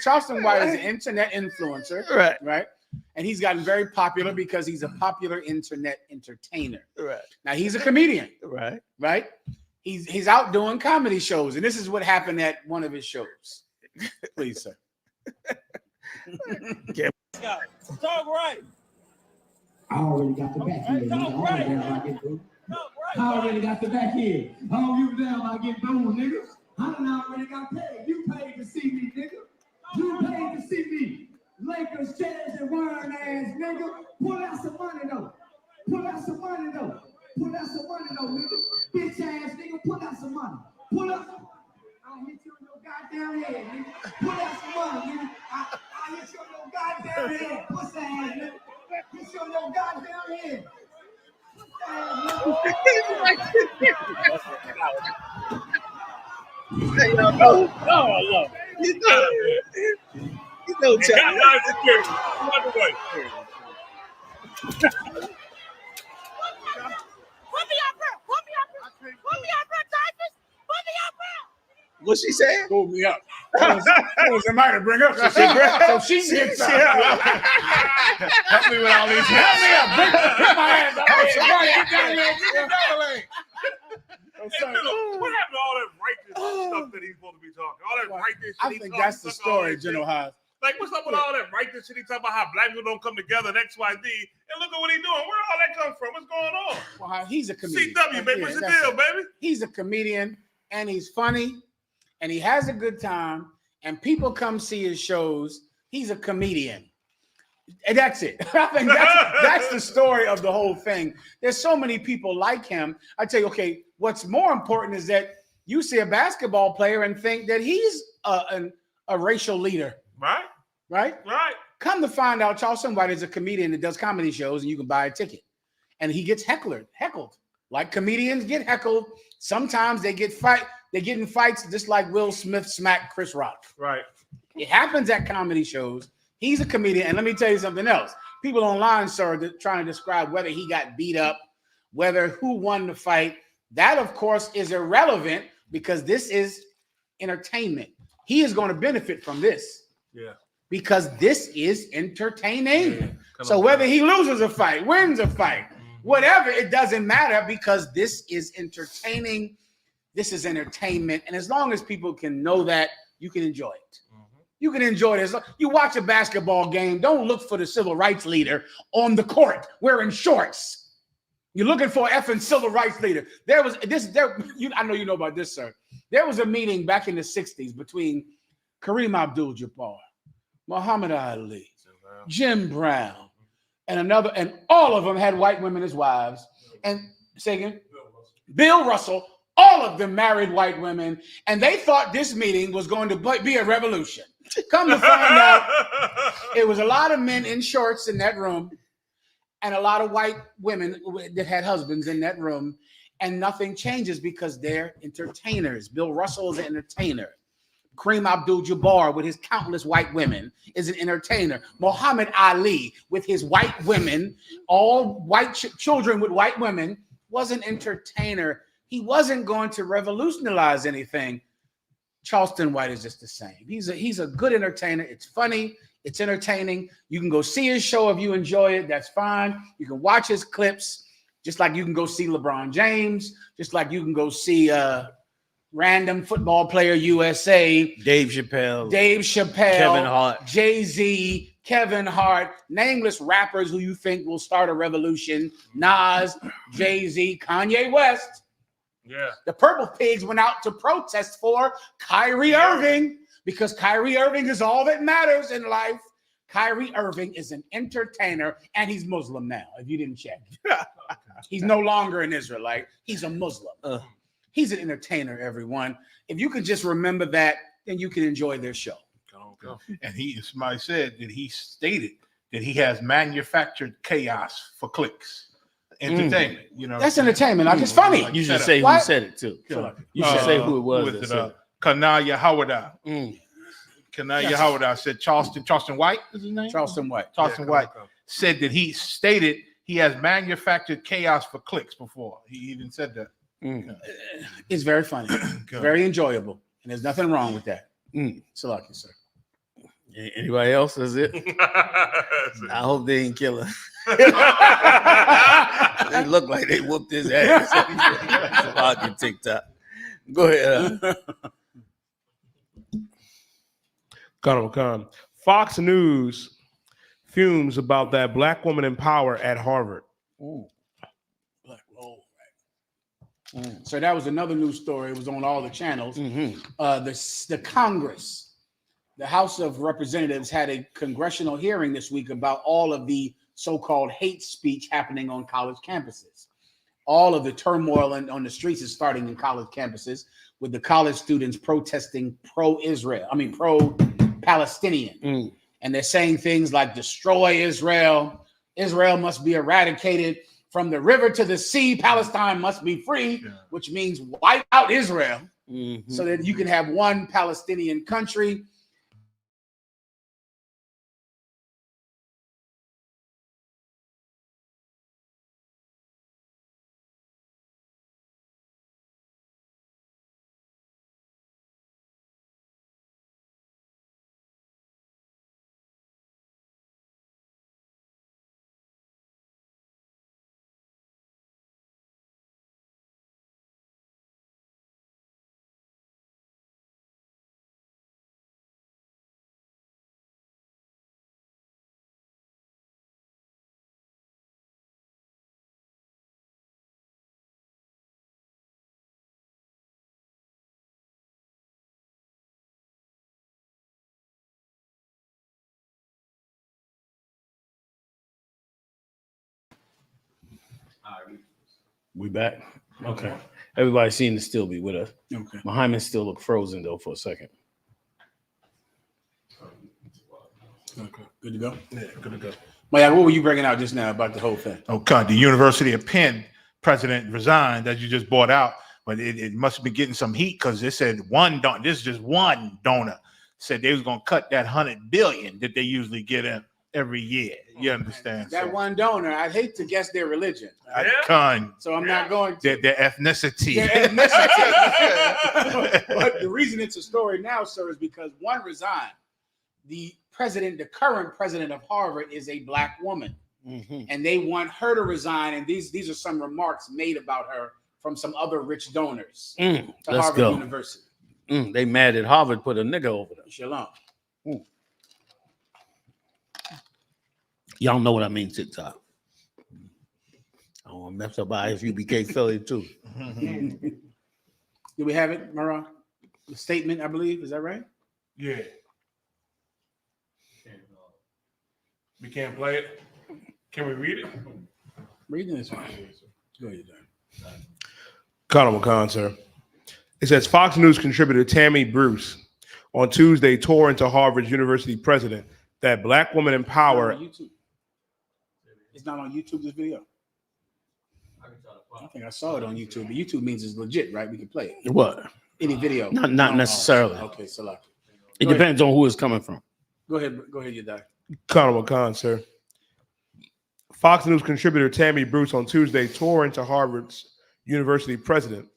Charlestonwhite is an internet influencer, right? And he's gotten very popular because he's a popular internet entertainer. Right. Now he's a comedian. Right. He's out doing comedy shows, and this is what happened at one of his shows. Please, sir. Talk right. I already got the back here. I already got the back here. I don't give a damn about getting boned, nigga. I done already got paid. You paid to see me, nigga. You paid to see me. Lakers, chairs, and wine ass, nigga. Pull out some money, though. Pull out some money, though. Pull out some money, though, nigga. Bitch ass, nigga. Pull out some money. Pull out some. I'll hit you in your goddamn head, nigga. Pull out some money, nigga. I'll hit you in your goddamn head. Pussy ass, nigga. Hit you in your goddamn head. No time. What she saying? Pull me up. Somebody to bring up. So she gets up. Help me with all these. Help me up. Bring my ass up. Get down here. What happened to all that righteous stuff that he's supposed to be talking? All that righteous shit. I think that's the story, General Haas. Like, what's up with all that righteous shit? He talking about how black people don't come together and XYZ. And look at what he's doing. Where all that come from? What's going on? Well, he's a comedian. CW, baby. What's the deal, baby? He's a comedian, and he's funny, and he has a good time, and people come see his shows. He's a comedian. And that's it. I think that's the story of the whole thing. There's so many people like him. I tell you, okay, what's more important is that you see a basketball player and think that he's a racial leader. Right? Come to find out, Charlestonwhite is a comedian that does comedy shows, and you can buy a ticket. And he gets heckled. Like comedians get heckled. Sometimes they get in fights just like Will Smith smacked Chris Rock. Right. It happens at comedy shows. He's a comedian. And let me tell you something else. People online, sir, are trying to describe whether he got beat up, who won the fight. That, of course, is irrelevant because this is entertainment. He is going to benefit from this. Yeah. Because this is entertaining. So whether he loses a fight, wins a fight, whatever, it doesn't matter because this is entertaining. This is entertainment. And as long as people can know that, you can enjoy it. You can enjoy this. You watch a basketball game, don't look for the civil rights leader on the court wearing shorts. You're looking for an effing civil rights leader. I know you know about this, sir. There was a meeting back in the 60s between Kareem Abdul-Jabbar, Muhammad Ali, Jim Brown, and all of them had white women as wives. And say again, Bill Russell, all of them married white women, and they thought this meeting was going to be a revolution. Come to find out, it was a lot of men in shorts in that room, and a lot of white women that had husbands in that room, and nothing changes because they're entertainers. Bill Russell is an entertainer. Kareem Abdul-Jabbar with his countless white women is an entertainer. Muhammad Ali with his white women, all white children with white women, was an entertainer. He wasn't going to revolutionize anything. Charlestonwhite is just the same. He's a good entertainer. It's funny. It's entertaining. You can go see his show if you enjoy it. That's fine. You can watch his clips. Just like you can go see LeBron James, just like you can go see random football player USA, Dave Chappelle, Kevin Hart, Jay-Z, Kevin Hart, nameless rappers who you think will start a revolution. Nas, Jay-Z, Kanye West. Yeah. The Purple Pigs went out to protest for Kyrie Irving because Kyrie Irving is all that matters in life. Kyrie Irving is an entertainer and he's Muslim now, if you didn't check. He's no longer an Israelite. He's a Muslim. He's an entertainer, everyone. If you could just remember that, then you can enjoy their show. And somebody said that he stated that he has manufactured chaos for clicks. Entertainment, you know. That's entertainment. Like, it's funny. You should say who said it too. You should say who it was. Kanaya Howard. Kanaya Howard said Charleston White is his name? Charleston White. White said that he stated he has manufactured chaos for clicks before. He even said that. It's very funny. Very enjoyable. And there's nothing wrong with that. So lucky, sir. Anybody else? Is it? I hope they ain't kill him. They look like they whooped his ass. Fucking TikTok. Go ahead. Khan. Fox News fumes about that black woman in power at Harvard. So that was another news story. It was on all the channels. The Congress, the House of Representatives, had a congressional hearing this week about all of the so-called hate speech happening on college campuses. All of the turmoil on the streets is starting in college campuses with the college students protesting pro-Palestinian. And they're saying things like destroy Israel. Israel must be eradicated. From the river to the sea, Palestine must be free, which means wipe out Israel so that you can have one Palestinian country. We back. Okay. Everybody seemed to still be with us. Okay. Muhammad still look frozen though for a second. Okay. Good to go? Yeah, good to go. Maya, what were you bringing out just now about the whole thing? Okay, the University of Penn president resigned, that you just bought out, but it must have been getting some heat because it said this is just one donor said they was gonna cut that $100 billion that they usually get in every year. You understand? That one donor, I'd hate to guess their religion. So I'm not going to. Their ethnicity. But the reason it's a story now, sir, is because one resigned. The current president of Harvard is a black woman. And they want her to resign. And these are some remarks made about her from some other rich donors to Harvard University. They mad at Harvard put a nigga over them. Shalom. Y'all know what I mean, TikTok. I want to mess up I.S.U.P.K. Philly too. Do we have it, Mara? The statement, I believe. Is that right? Yeah. We can't play it. Can we read it? Reading this one. Go ahead, Khan, sir. It says Fox News contributor Tammy Bruce on Tuesday tore into Harvard's university president that black woman in power. It's not on YouTube, this video. I think I saw it on YouTube. But YouTube means it's legit, right? We can play it. What? Any video. Not necessarily. Okay, so like. It depends on who it's coming from. Go ahead, you die. Khan, sir. Fox News contributor Tammy Bruce on Tuesday tore into Harvard's university president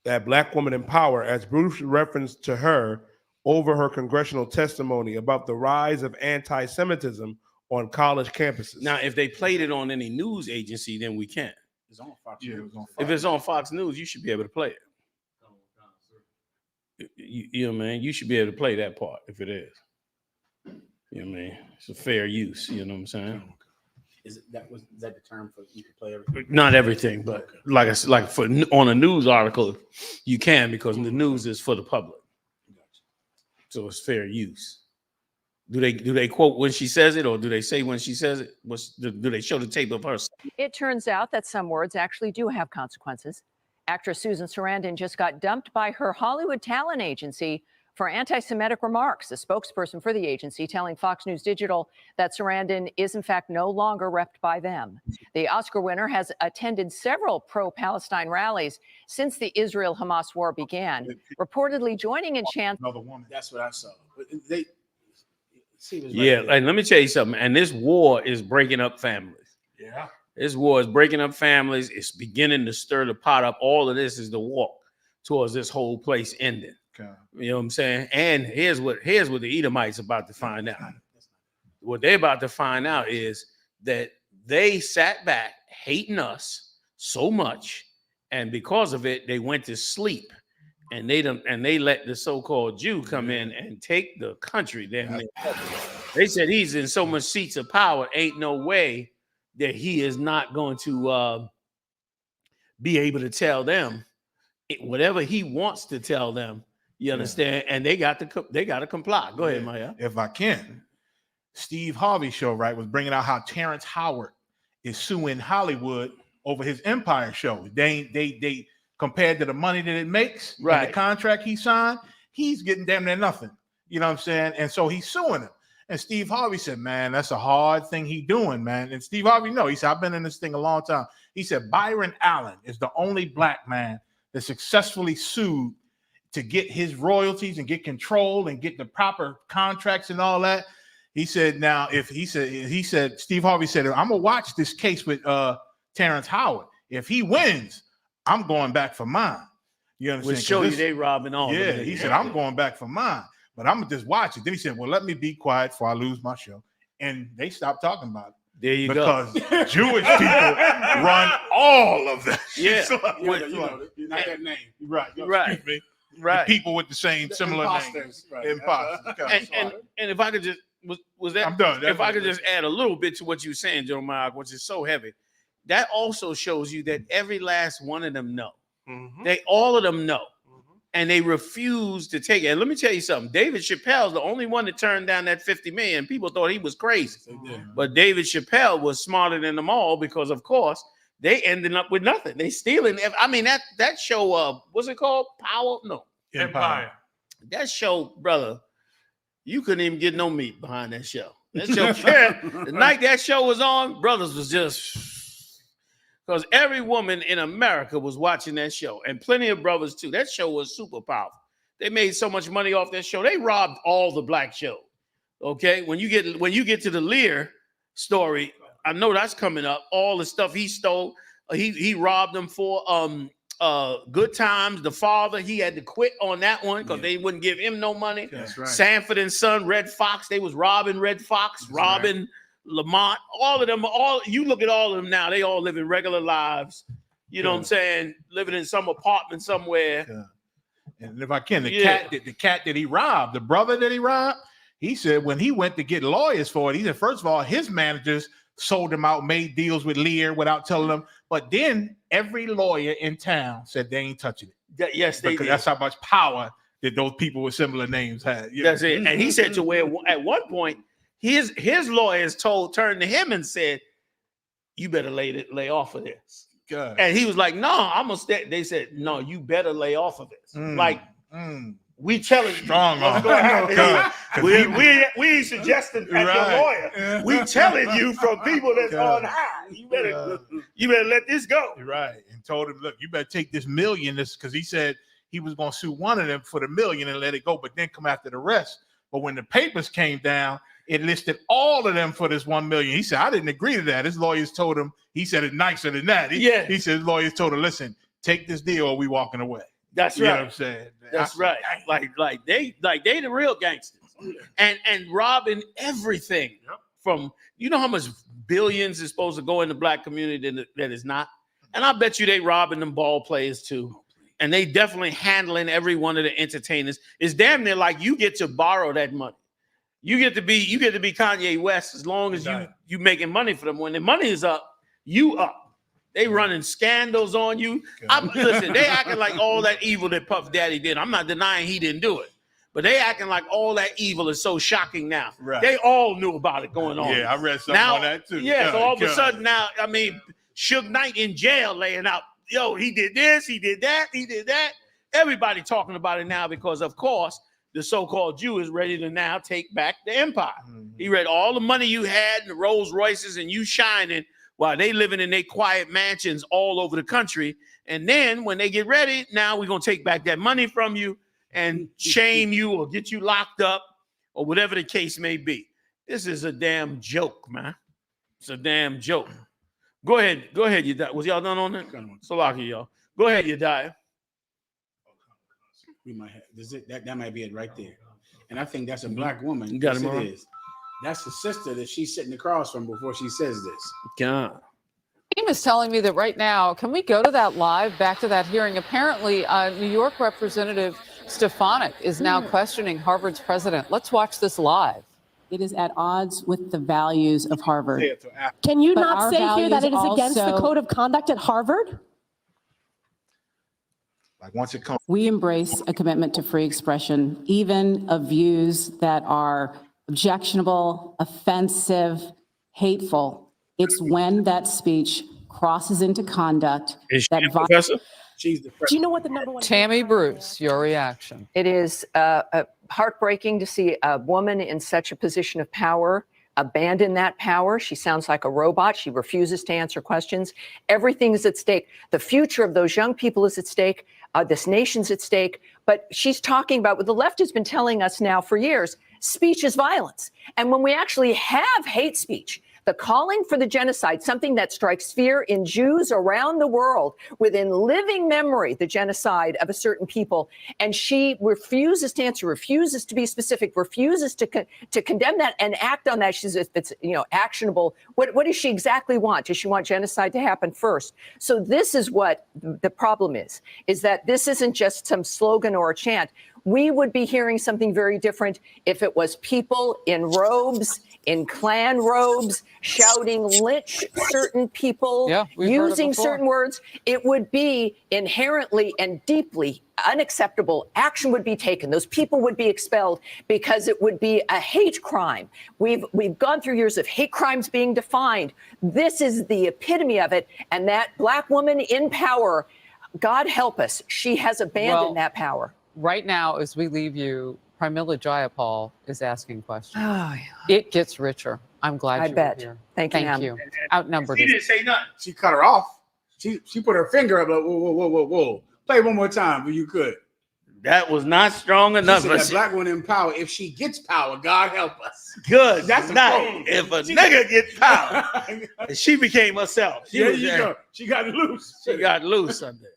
that black woman in power as Bruce referenced to her over her congressional testimony about the rise of anti-Semitism on college campuses. Now, if they played it on any news agency, then we can't. It's on Fox Yeah, it News. was on Fox. If it's on Fox News, you should be able to play it. You know what I mean? You should be able to play that part if it is. You know what I mean? It's a fair use. You know what I'm saying? Is that the term for you can play everything? Not everything, but like for on a news article, you can because the news is for the public. So it's fair use. Do they quote when she says it, or do they say when she says it? Do they show the tape of her? It turns out that some words actually do have consequences. Actress Susan Sarandon just got dumped by her Hollywood talent agency for anti-Semitic remarks. The spokesperson for the agency telling Fox News Digital that Sarandon is in fact no longer repped by them. The Oscar winner has attended several pro-Palestine rallies since the Israel-Hamas war began, reportedly joining in chants. Another woman. That's what I saw. But they Yeah, and let me tell you something. And this war is breaking up families. Yeah. This war is breaking up families. It's beginning to stir the pot up. All of this is the walk towards this whole place ending. Okay. You know what I'm saying? And here's what the Edomites about to find out. What they're about to find out is that they sat back hating us so much, and because of it, they went to sleep. And they let the so-called Jew come in and take the country. They said he's in so much seats of power, ain't no way that he is not going to be able to tell them whatever he wants to tell them. You understand? And they got to comply. Go ahead, Maya. If I can. Steve Harvey show, right, was bringing out how Terrence Howard is suing Hollywood over his Empire show. They compared to the money that it makes, right, and the contract he signed, he's getting damn near nothing. You know what I'm saying? And so he's suing him. And Steve Harvey said, man, that's a hard thing he doing, man. And Steve Harvey, no, he said, I've been in this thing a long time. He said, Byron Allen is the only black man that successfully sued to get his royalties and get control and get the proper contracts and all that. He said, now, if he said, Steve Harvey said, I'm going to watch this case with Terrence Howard. If he wins, I'm going back for mine. You understand? We'll show you they robbing all. Yeah, he said, I'm going back for mine, but I'm going to just watch it. Then he said, well, let me be quiet before I lose my show. And they stopped talking about it. There you go. Because Jewish people run all of that. Yeah. Not that name. Right. Right. Excuse me. Right. The people with the same similar names. Right. Imposters. And if I could just was that I'm done. If I could just add a little bit to what you're saying, Jeremiah, which is so heavy, that also shows you that every last one of them know. They all of them know. And they refuse to take it. And let me tell you something. David Chappelle's the only one that turned down that 50 million. People thought he was crazy. But David Chappelle was smarter than them all because, of course, they ended up with nothing. They stealing. I mean, that show, what's it called? Power? No. Empire. That show, brother, you couldn't even get no meat behind that show. That show, the night that show was on, brothers was just... Because every woman in America was watching that show, and plenty of brothers too. That show was super powerful. They made so much money off that show. They robbed all the black shows. Okay, when you get to the Lear story, I know that's coming up. All the stuff he stole, he robbed them for. Good Times, the father, he had to quit on that one because they wouldn't give him no money. That's right. Sanford and Son, Red Fox, they was robbing Red Fox, robbing Lamont, all of them, you look at all of them now, they all living regular lives. You know what I'm saying? Living in some apartment somewhere. Yeah. And if I can, the cat that he robbed, the brother that he robbed, he said when he went to get lawyers for it, he said, first of all, his managers sold him out, made deals with Lear without telling them. But then every lawyer in town said they ain't touching it. Yes, they did. That's how much power that those people with similar names had. That's it. And he said to where at one point, his lawyers turned to him and said, "You better lay off of this." God. And he was like, "No, I'm gonna stay." They said, "No, you better lay off of this." We telling strong you. We ain't suggesting as your lawyer. We telling you from people that's on high. You better let this go. Right. And told him, look, you better take this million. This because he said he was gonna sue one of them for the million and let it go, but then come after the rest. But when the papers came down, it listed all of them for this 1 million. He said, I didn't agree to that. His lawyers told him, he said it nicer than that. He said his lawyers told him, listen, take this deal or we walking away. That's you right. know what I'm saying? That's right. Like they the real gangsters. And robbing everything from, you know how much billions is supposed to go in the black community that is not? And I bet you they robbing them ball players too. And they definitely handling every one of the entertainers. It's damn near like you get to borrow that money. You get to be Kanye West as long as you making money for them. When the money is up, you up. They running scandals on you. Listen, they acting like all that evil that Puff Daddy did. I'm not denying he didn't do it. But they acting like all that evil is so shocking now. Right. They all knew about it going on. Yeah, I read something on that too. Yeah, so all of a sudden now, I mean, Suge Knight in jail laying out, yo, he did this, he did that, he did that. Everybody talking about it now because, of course, the so-called Jew is ready to now take back the empire. He read all the money you had and the Rolls Royces and you shining while they living in their quiet mansions all over the country. And then when they get ready, now we're going to take back that money from you and shame you or get you locked up or whatever the case may be. This is a damn joke, man. It's a damn joke. Go ahead, you die. Was y'all done on that? So lucky, y'all. Go ahead, you die. We might have that might be it right there. And I think that's a black woman. You got yes, it, it is. That's the sister that she's sitting across from before she says this. God. Team is telling me that right now, can we go to that live, back to that hearing? Apparently, New York Representative Stefanik is now questioning Harvard's president. Let's watch this live. It is at odds with the values of Harvard. Can you But not our say here that it is values against the also- code of conduct at Harvard? Like once it comes, We embrace a commitment to free expression, even of views that are objectionable, offensive, hateful. It's when that speech crosses into conduct that Professor? She's the Do you know what the number one? Tammy Bruce, your reaction. It is heartbreaking to see a woman in such a position of power abandon that power. She sounds like a robot. She refuses to answer questions. Everything is at stake. The future of those young people is at stake. This nation's at stake. But she's talking about what the left has been telling us now for years. Speech is violence. And when we actually have hate speech, the calling for the genocide, something that strikes fear in Jews around the world, within living memory, the genocide of a certain people. And she refuses to answer, refuses to be specific, refuses to condemn that and act on that. She's, if it's actionable, what does she exactly want? Does she want genocide to happen first? So this is what the problem is that this isn't just some slogan or a chant. We would be hearing something very different if it was people in robes, in Klan robes, shouting lynch certain people, using certain words. It would be inherently and deeply unacceptable. Action would be taken. Those people would be expelled because it would be a hate crime. We've gone through years of hate crimes being defined. This is the epitome of it. And that black woman in power, God help us, she has abandoned that power. Right now, as we leave you, Pramila Jayapal is asking questions. Oh, yeah. It gets richer. I'm glad I bet. Here. Thank you, ma'am. you. Outnumbered. She didn't say nothing. She cut her off. She put her finger up like, whoa. Play one more time if you could. That was not strong enough. She said that black woman in power, if she gets power, God help us. Good. That's night. If a nigga gets power, and she became herself. There you go. She got loose. She got loose on that.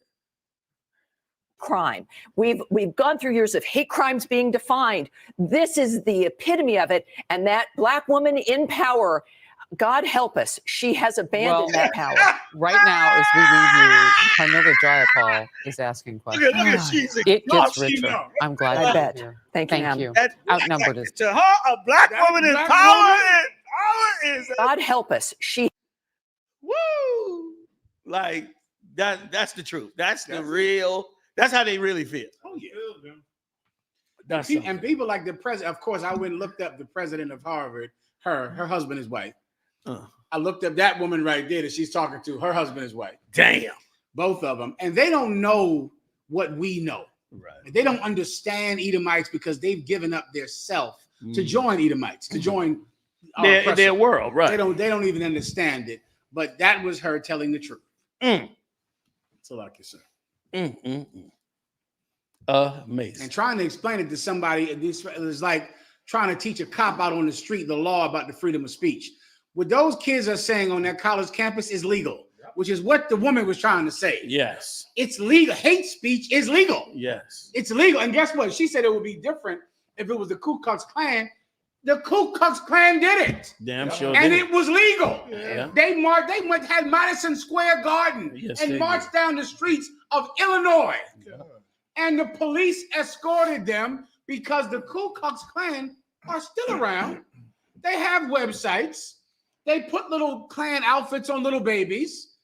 Crime. We've gone through years of hate crimes being defined. This is the epitome of it. And that black woman in power, God help us, she has abandoned that power. Right now, as we leave you, Pramila Jayapal is asking questions. Look at she's It gets she richer. know. I'm glad I you're bet. here. Thank you, ma'am. Outnumbered is. To her, a black woman in power is God help us. She woo. Like that's the truth. That's the real. That's how they really feel. Oh yeah. And people like the president. Of course, I went and looked up the president of Harvard. Her husband is white. I looked up that woman right there that she's talking to. Her husband is white. Damn. Both of them, and they don't know what we know. Right. They don't understand Edomites because they've given up their self to join Edomites, to join their world. Right. They don't even understand it. But that was her telling the truth. So like you said. Amazing. And trying to explain it to somebody, it's like trying to teach a cop out on the street the law about the freedom of speech. What those kids are saying on their college campus is legal, which is what the woman was trying to say. Yes. It's legal. Hate speech is legal. Yes. It's legal. And guess what? She said it would be different if it was the Ku Klux Klan. The Ku Klux Klan did it. Damn sure And did. it was legal. Yeah. They had Madison Square Garden Yes, and they marched down the streets of Illinois. And the police escorted them because the Ku Klux Klan are still around. They have websites. They put little Klan outfits on little babies.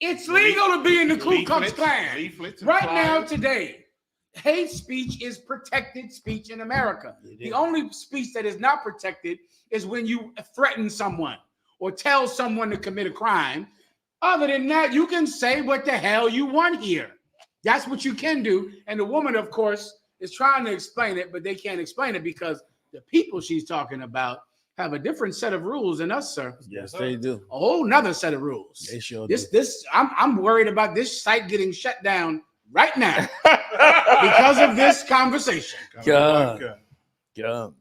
It's legal to be in the Ku Klux Klan. Right now, today, hate speech is protected speech in America. The only speech that is not protected is when you threaten someone or tell someone to commit a crime. Other than that, you can say what the hell you want here. That's what you can do. And the woman, of course, is trying to explain it, but they can't explain it because the people she's talking about have a different set of rules than us, sir. Yes, they do. A whole nother set of rules. They sure do. I'm worried about this site getting shut down right now because of this conversation. God. That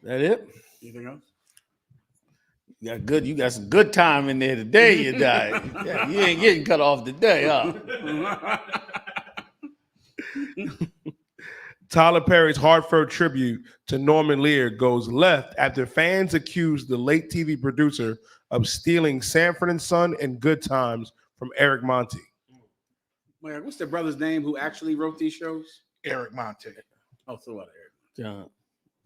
it? Anything else? You got some good time in there today, you died. Yeah, you ain't getting cut off today, huh? Tylerperry's heartfelt tribute to Normanlear goes left after fans accused the late TV producer of stealing Sanford and Son and Good Times from Ericmonte. Wait, what's the brother's name who actually wrote these shows? Ericmonte. Oh, throw out Eric. John.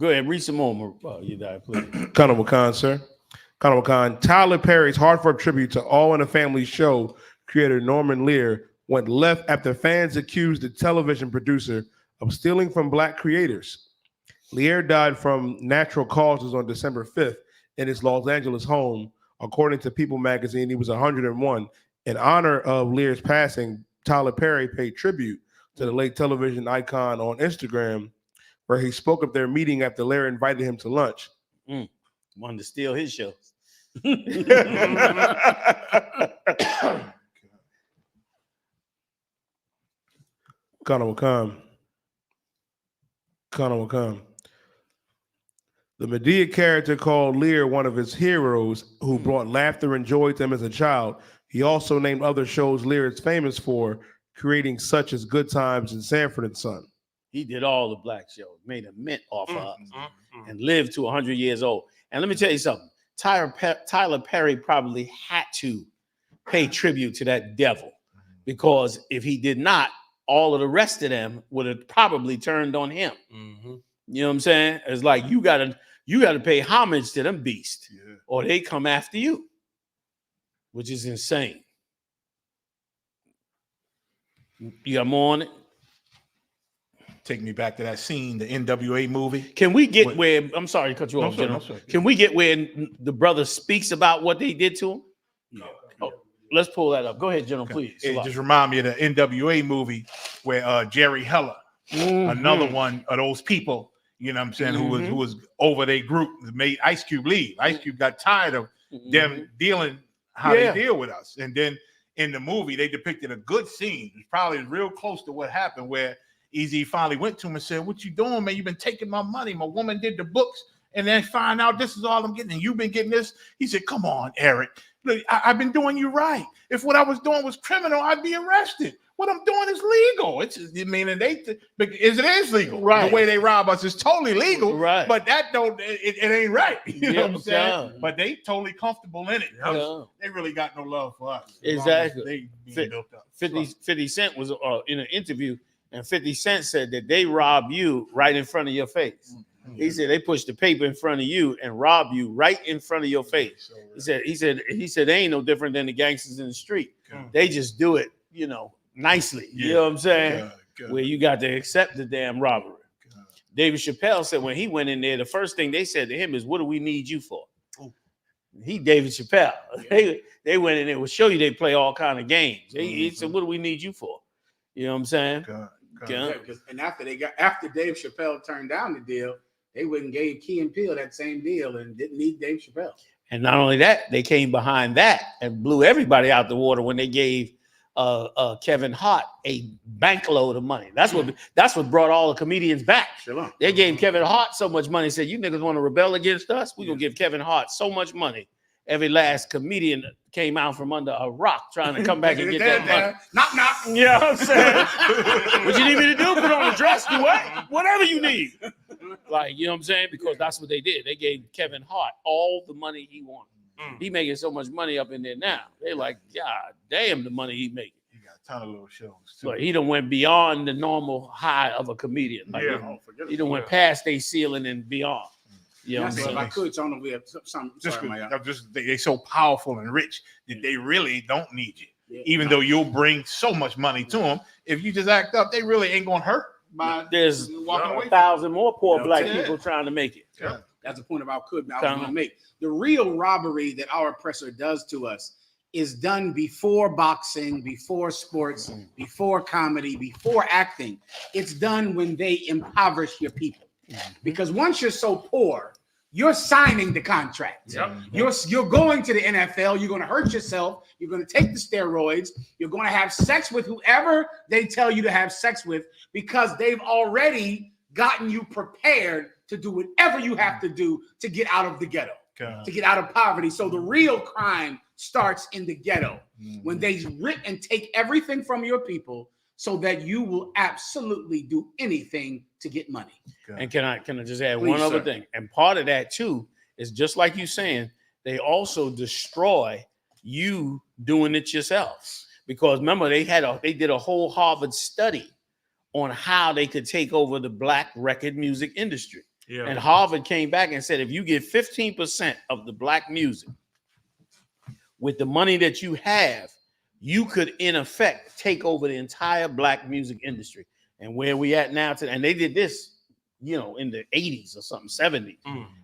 Go ahead, read some more, you die, please. Colonel Wakan, sir. Colonel Wakan. Tylerperry's heartfelt tribute to All in the Family show creator Normanlear went left after fans accused the television producer of stealing from Black creators. Lear died from natural causes on December 5th in his Los Angeles home. According to People magazine, he was 101. In honor of Lear's passing, Tylerperry paid tribute to the late television icon on Instagram, where he spoke of their meeting after Lear invited him to lunch. Wanted to steal his show. Colonel Wakan. The Medea character called Lear one of his heroes who brought laughter and joy to him as a child. He also named other shows Lear is famous for, creating such as Good Times and Sanford and Son. He did all the Black shows, made a mint off of us, and lived to 100 years old. And let me tell you something. Tylerperry probably had to pay tribute to that devil, because if he did not, all of the rest of them would have probably turned on him. You know what I'm saying? It's like you gotta pay homage to them beasts, or they come after you, which is insane. You got more on it? Take me back to that scene, the NWA movie. Can we get where, I'm sorry to cut you off, General. Can we get where the brother speaks about what they did to him? Yeah. Oh, let's pull that up. Go ahead, General, please. It just remind me of the NWA movie where Jerry Heller, another one of those people, you know what I'm saying, who was over their group, made Ice Cube leave. Ice Cube got tired of them dealing how they deal with us. And then in the movie, they depicted a good scene. It's probably real close to what happened, where Easy finally went to him and said, "What you doing, man? You've been taking my money. My woman did the books, and then find out this is all I'm getting, and you've been getting this." He said, "Come on, Eric. Look, I've been doing you right. If what I was doing was criminal, I'd be arrested. What I'm doing is legal." It is legal. Right. The way they rob us is totally legal. Right. But that it ain't right. You know what I'm saying? But they totally comfortable in it. They really got no love for us. Exactly. 50 Cent was in an interview, and 50 Cent said that they rob you right in front of your face. He said they push the paper in front of you and rob you right in front of your face. He said they ain't no different than the gangsters in the street. They just do it, nicely. You know what I'm saying? Where you got to accept the damn robbery. David Chappelle said when he went in there, the first thing they said to him is, "What do we need you for?" He David Chappelle. They went in there, will show you they play all kind of games. He said, "What do we need you for?" You know what I'm saying? And after Dave Chappelle turned down the deal, they went and gave Key and Peele that same deal and didn't need Dave Chappelle. And not only that, they came behind that and blew everybody out the water when they gave Kevin Hart a bankload of money. That's what brought all the comedians back. They gave Kevin Hart so much money, said, "You niggas want to rebel against us? We're gonna give Kevin Hart so much money." Every last comedian came out from under a rock trying to come back and get that money. Knock, knock. You know what I'm saying? What you need me to do? Put on a dress? Do what? Whatever you need. Like, you know what I'm saying? Because that's what they did. They gave Kevin Hart all the money he wanted. He making so much money up in there now. They like, God damn, the money he making. He got a ton of little shows too. But he done went beyond the normal high of a comedian. Like, he done went past their ceiling and beyond. You know what I'm saying? If I could, so I don't know if we have some. They're so powerful and rich that they really don't need you. Even though you'll bring so much money to them, if you just act up, they really ain't gonna hurt. There's walking away 1,000 more poor black people trying to make it. That's the point about could I was going to make. The real robbery that our oppressor does to us is done before boxing, before sports, before comedy, before acting. It's done when they impoverish your people. Because once you're so poor, you're signing the contract. You're going to the NFL. You're going to hurt yourself. You're going to take the steroids. You're going to have sex with whoever they tell you to have sex with, because they've already gotten you prepared to do whatever you have to do to get out of the ghetto, to get out of poverty. So the real crime starts in the ghetto when they rip and take everything from your people so that you will absolutely do anything to get money. And can I just add one other thing? And part of that too is just like you saying, they also destroy you doing it yourself. Because remember, they did a whole Harvard study on how they could take over the black record music industry. And Harvard came back and said, if you get 15% of the black music with the money that you have, you could in effect take over the entire black music industry. And where we at now today, and they did this, you know, in the 80s or something, 70s.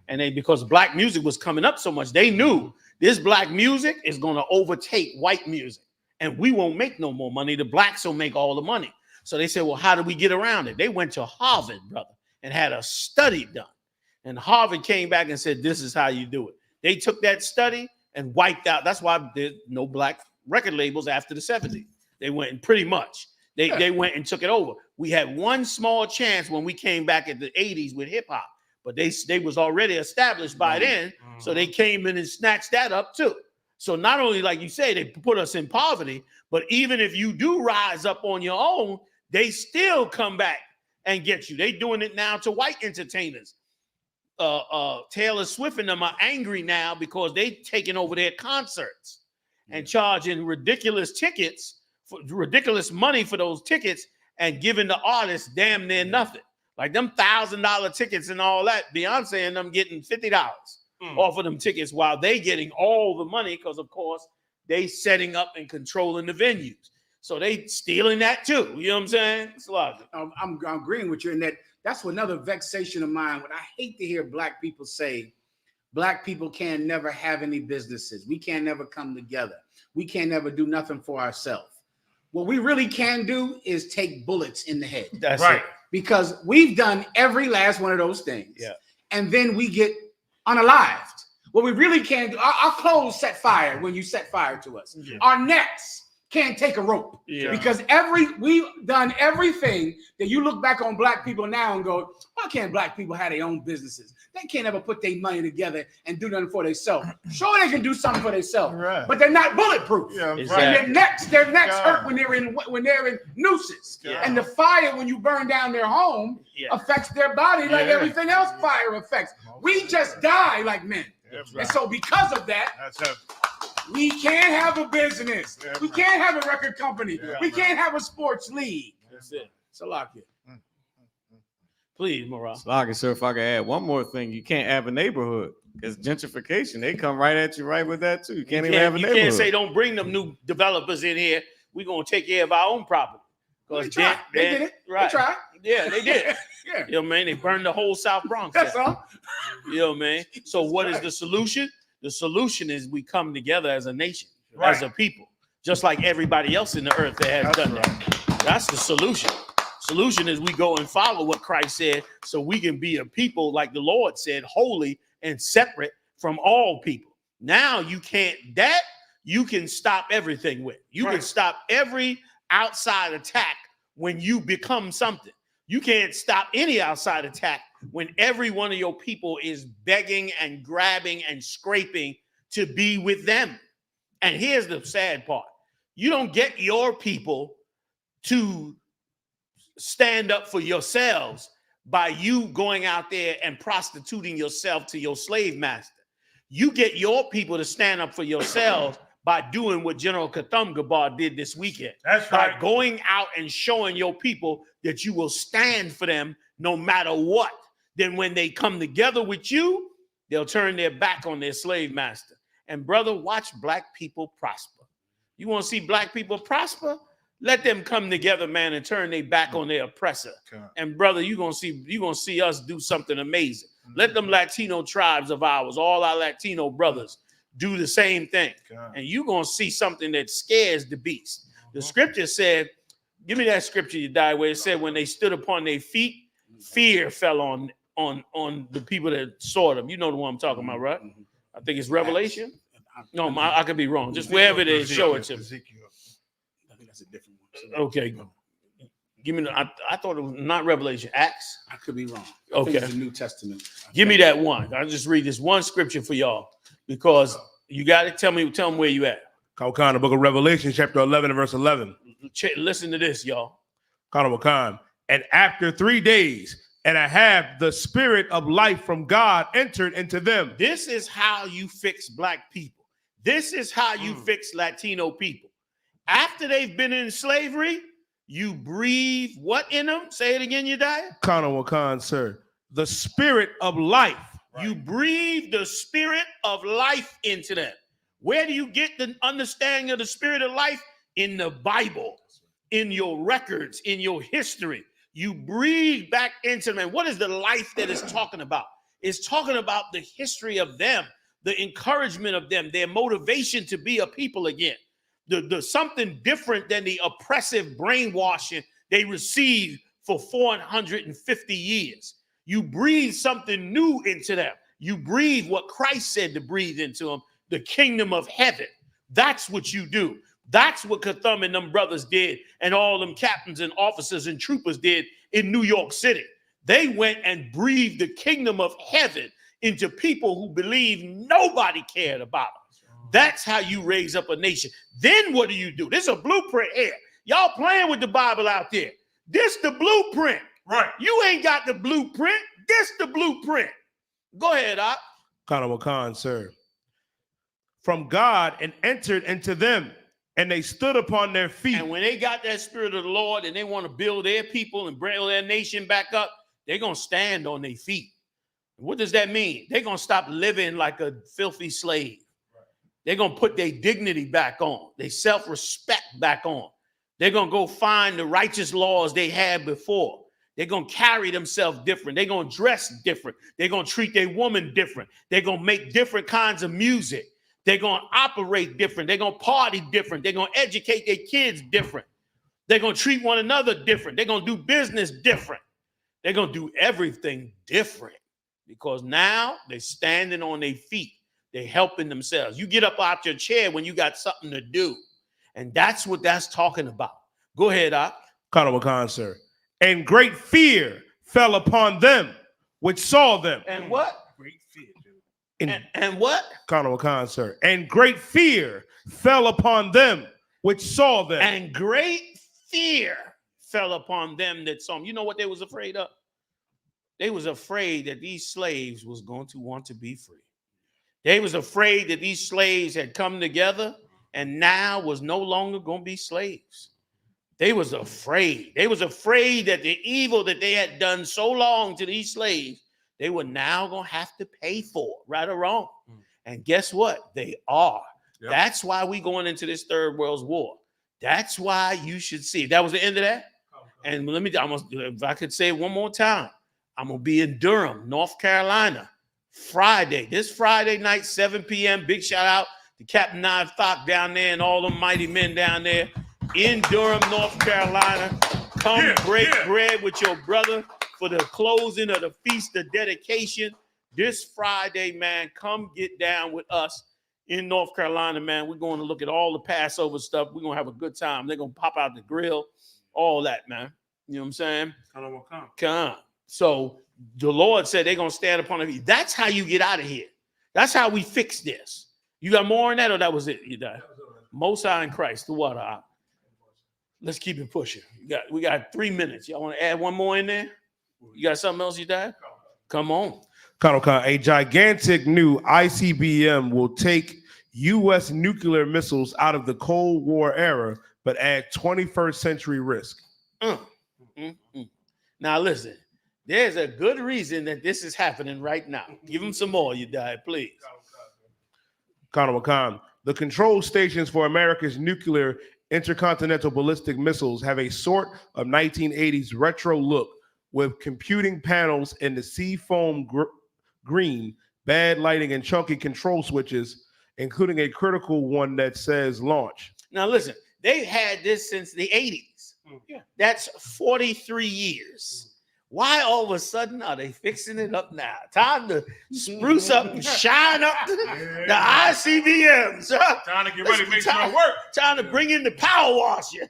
And because black music was coming up so much, they knew this black music is going to overtake white music and we won't make no more money. The blacks will make all the money. So they said, well, how do we get around it? They went to Harvard, brother, and had a study done. And Harvard came back and said, this is how you do it. They took that study and wiped out. That's why there's no black record labels after the 70s. They went and pretty much, they went and took it over. We had one small chance when we came back at the 80s with hip hop, but they was already established by then. So they came in and snatched that up too. So not only, like you say, they put us in poverty, but even if you do rise up on your own, they still come back and get you. They doing it now to white entertainers. Taylor Swift and them are angry now because they taking over their concerts and charging ridiculous tickets, for ridiculous money for those tickets, and giving the artists damn near nothing. Like them $1,000 tickets and all that, Beyonce and them getting $50 off of them tickets while they getting all the money because, of course, they setting up and controlling the venues. So they stealing that too. You know what I'm saying? It's a lot. I'm agreeing with you in that. That's another vexation of mine. What I hate to hear black people say, black people can never have any businesses. We can never come together. We can never do nothing for ourselves. What we really can do is take bullets in the head. That's right. Because we've done every last one of those things. And then we get unalived. What we really can do, our clothes set fire when you set fire to us. Our necks can't take a rope. Because we've done everything that you look back on black people now and go, why can't black people have their own businesses? They can't ever put their money together and do nothing for themselves. Sure, they can do something for themselves, but they're not bulletproof. And their necks hurt when they're in nooses. And the fire, when you burn down their home, affects their body like everything else fire affects. We just die like men. And so because of that, we can't have a business. We can't have a record company. We can't have a sports league. That's it. So lock it. Please, Morale. Slocky, sir, if I could add one more thing, you can't have a neighborhood because gentrification, they come right at you right with that too. You can't even have a neighborhood. You can't say don't bring them new developers in here. We're going to take care of our own property. They tried. They did it. Right. They tried. Yeah, they did. You know what I mean? They burned the whole South Bronx. That's all. You know what I mean? So what is the solution? The solution is we come together as a nation, as a people, just like everybody else in the earth that has done that. That's the solution. Solution is we go and follow what Christ said so we can be a people, like the Lord said, holy and separate from all people. Now you can't, that you can stop everything with. You can stop every outside attack when you become something. You can't stop any outside attack when every one of your people is begging and grabbing and scraping to be with them. And here's the sad part. You don't get your people to stand up for yourselves by you going out there and prostituting yourself to your slave master. You get your people to stand up for yourselves by doing what General Katham did this weekend. That's by right. going out and showing your people that you will stand for them no matter what. Then when they come together with you, they'll turn their back on their slave master. And brother, watch black people prosper. You want to see black people prosper? Let them come together, man, and turn their back on their oppressor. And brother, you're gonna see us do something amazing. Let them Latino tribes of ours, all our Latino brothers, do the same thing. And you're gonna see something that scares the beast. The scripture said, give me that scripture, you die, where it said when they stood upon their feet, fear fell on the people that saw them. You know the one I'm talking about, right? I think it's Revelation. No, I could be wrong. Just wherever it is, show it to me. I think that's a different one. Okay. Give me. I thought it was not Revelation. Acts. I could be wrong. I Okay. think it's the New Testament. Give me that one. I'll just read this one scripture for y'all because you got to tell me where you at. Khan, the book of Revelation, chapter 11 and verse 11. Listen to this, y'all. Khan. And after 3 days and a half, the spirit of life from God entered into them. This is how you fix black people. This is how you fix Latino people. After they've been in slavery, you breathe what in them? Say it again, you die. Khan, sir. The spirit of life. You breathe the spirit of life into them. Where do you get the understanding of the spirit of life? In the Bible, in your records, in your history. You breathe back into them. And what is the life that it's talking about? It's talking about the history of them, the encouragement of them, their motivation to be a people again. The something different than the oppressive brainwashing they received for 450 years. You breathe something new into them. You breathe what Christ said to breathe into them, the kingdom of heaven. That's what you do. That's what Katham and them brothers did, and all them captains and officers and troopers did in New York City. They went and breathed the kingdom of heaven into people who believed nobody cared about them. That's how you raise up a nation. Then what do? This is a blueprint here. Y'all playing with the Bible out there. This the blueprint. Right. You ain't got the blueprint. This the blueprint. Go ahead, Op. Khan, sir. From God and entered into them, and they stood upon their feet. And when they got that spirit of the Lord and they want to build their people and bring their nation back up, they're going to stand on their feet. What does that mean? They're going to stop living like a filthy slave. They're going to put their dignity back on, their self-respect back on. They're going to go find the righteous laws they had before. They're going to carry themselves different. They're going to dress different. They're going to treat their woman different. They're going to make different kinds of music. They're going to operate different. They're going to party different. They're going to educate their kids different. They're going to treat one another different. They're going to do business different. They're going to do everything different because now they're standing on their feet. They're helping themselves. You get up out your chair when you got something to do. And that's what that's talking about. Go ahead, Op. Khan, sir. And great fear fell upon them which saw them. And what? Great fear. And what? Khan, sir. And great fear fell upon them which saw them. And great fear fell upon them that saw them. You know what they was afraid of? They was afraid that these slaves was going to want to be free. They was afraid that these slaves had come together and now was no longer going to be slaves. They was afraid. They was afraid that the evil that they had done so long to these slaves, they were now going to have to pay for, right or wrong. And guess what? They are. Yep. That's why we going into this third world war. That's why you should see. That was the end of that. And let me, if I could say it one more time, I'm going to be in Durham, North Carolina, Friday. This Friday night, 7 p.m. Big shout out to Captain I.S.U.P.K down there and all the mighty men down there in Durham, North Carolina. Come break bread with your brother for the closing of the Feast of Dedication. This Friday, man, come get down with us in North Carolina, man. We're going to look at all the Passover stuff. We're going to have a good time. They're going to pop out the grill, all that, man. You know what I'm saying? Come. So the Lord said they're going to stand upon the feet. That's how you get out of here. That's how we fix this. You got more on that, or that was it? You died. Most High in Christ, the water. Let's keep it pushing. We got 3 minutes. Y'all want to add one more in there? You got something else, you Dad? Come on. Colonel Khan, a gigantic new ICBM will take U.S. nuclear missiles out of the Cold War era, but add 21st century risk. Now listen, there's a good reason that this is happening right now. Give him some more, you Dad, please. Colonel Khan, the control stations for America's nuclear intercontinental ballistic missiles have a sort of 1980s retro look with computing panels in the seafoam green, bad lighting, and chunky control switches, including a critical one that says launch. Now listen, they've had this since the 80s. Yeah. That's 43 years. Why all of a sudden are they fixing it up now? Time to spruce up and shine up the ICBMs. Trying to get ready to make sure it works. Trying to bring in the power washer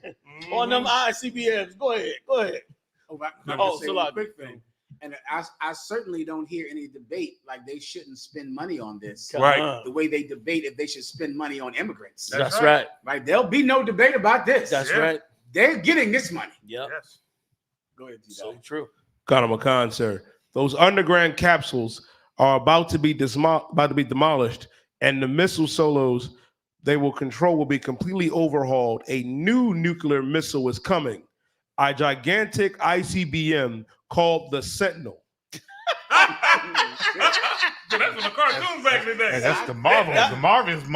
on them ICBMs. Go ahead. So like quick thing. And I certainly don't hear any debate like they shouldn't spend money on this. Right. The way they debate if they should spend money on immigrants. That's right. Right. There'll be no debate about this. That's right. They're getting this money. Yep. Yes. Go ahead, So true. Colonel McCann, sir, those underground capsules are about to be demolished, and the missile silos they will control will be completely overhauled. A new nuclear missile is coming, a gigantic ICBM called the Sentinel. That's from the cartoons back in the day. That's the Marvel. The Marvel movie.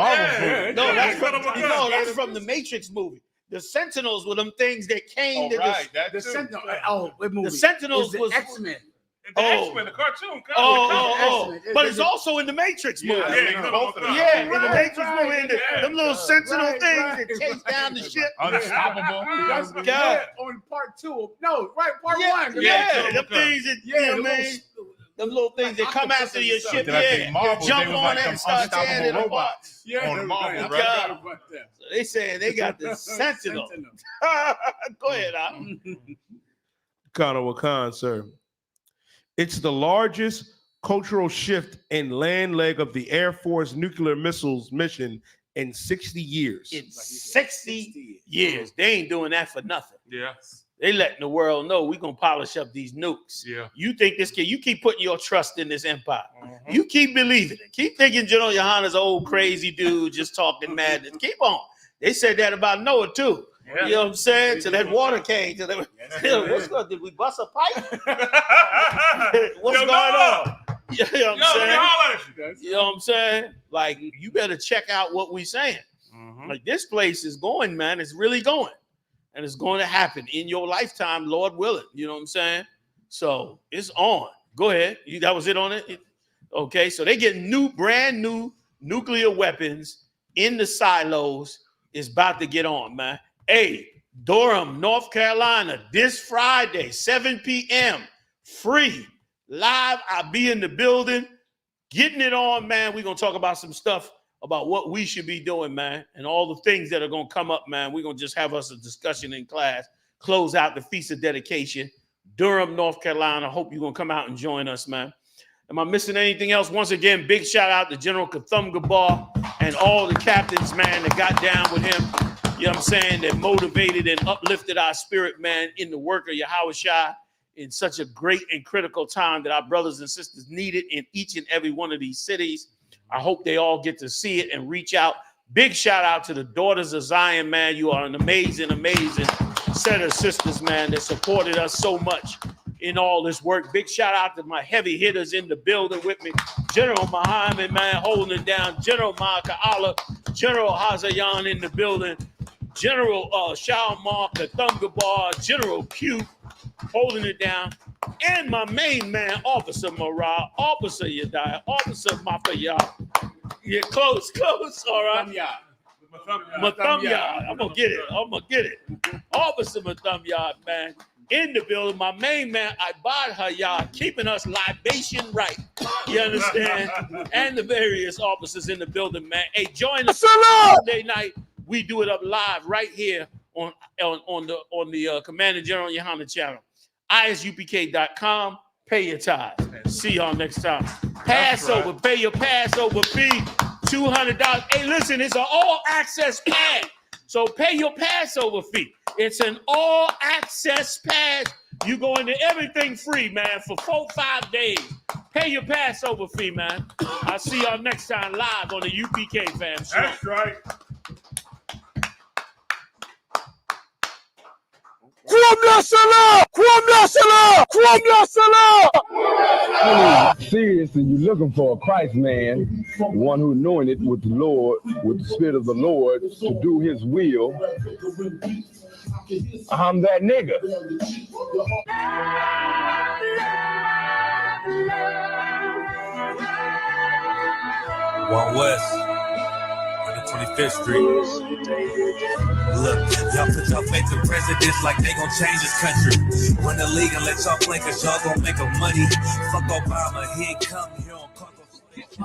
No, that's from the Matrix movie. The Sentinels were them things that came to the Sentinel. What movie? The Sentinels was X-Men. The X-Men, the cartoon. But it's also in the Matrix movie. Yeah, in the Matrix movie, them little Sentinel things that chase down the ship. Unstoppable. God. On part 2. No, right, part 1. Yeah, them things that, you know what I mean? Them little things that come after your ship, jump on it and start tearing it apart. On the Marvel, right? So they saying they got the Sentinel. Go ahead, Al. Colonel Khan, sir. It's the largest cultural shift in land leg of the Air Force nuclear missiles mission in 60 years. In 60 years. They ain't doing that for nothing. Yeah. They letting the world know we're going to polish up these nukes. Yeah. You think this kid, you keep putting your trust in this empire. You keep believing it. Keep thinking Gen.YAHANNA's old crazy dude just talking madness. Keep on. They said that about Noah too. Yeah. You know what I'm saying? Till that water came. What's going on? Did we bust a pipe? What's going on? You know what I'm saying? You know what I'm saying? Like, you better check out what we saying. Like, this place is going, man. It's really going. And it's going to happen in your lifetime, Lord willing. You know what I'm saying? So it's on. Go ahead. That was it on it? Okay, so they get brand new nuclear weapons in the silos. It's about to get on, man. Hey, Durham, North Carolina, this Friday, 7 p.m., free, live. I'll be in the building, getting it on, man. We're going to talk about some stuff about what we should be doing, man, and all the things that are going to come up, man. We're going to just have us a discussion in class, close out the Feast of Dedication, Durham, North Carolina. Hope you're going to come out and join us, man. Am I missing anything else? Once again, big shout out to General Kathum-Gabar and all the captains, man, that got down with him. You know what I'm saying? That motivated and uplifted our spirit, man, in the work of Yahawashi in such a great and critical time that our brothers and sisters needed in each and every one of these cities. I hope they all get to see it and reach out. Big shout out to the Daughters of Zion, man. You are an amazing, amazing set of sisters, man, that supported us so much in all this work. Big shout out to my heavy hitters in the building with me. General Muhammad, man, holding it down. General Ma'aka'ala, General Hazayan in the building. General Shalmar Kathum-Gabar, General Q holding it down. And my main man, Officer Morale, Officer Yadiah, Officer Mafia. Yeah, close, all right. Mathumyard. I'm gonna get it. Officer Mathumyard, man, in the building. My main man, Ibad Hayat, keeping us libation right. You understand? And the various officers in the building, man. Hey, join us Sunday night. We do it up live right here on the Commander General Yahanna channel. ISUPK.com. Pay your tithes. See y'all next time. Passover. Pay your Passover fee. $200. Hey, listen, it's an all-access pass. So pay your Passover fee. It's an all-access pass. You go into everything free, man, for 4-5 days. Pay your Passover fee, man. I'll see y'all next time live on the UPK fam show. That's right. Seriously, you're looking for a Christ man, one who knowing it with the Lord, with the Spirit of the Lord, to do his will. I'm that nigga. One West, 125th Street. Look, y'all put y'all faith in presidents like they gon' change this country. Run the league and let y'all play, cause y'all gon' make them money. Fuck Obama, he ain't come here on Congo.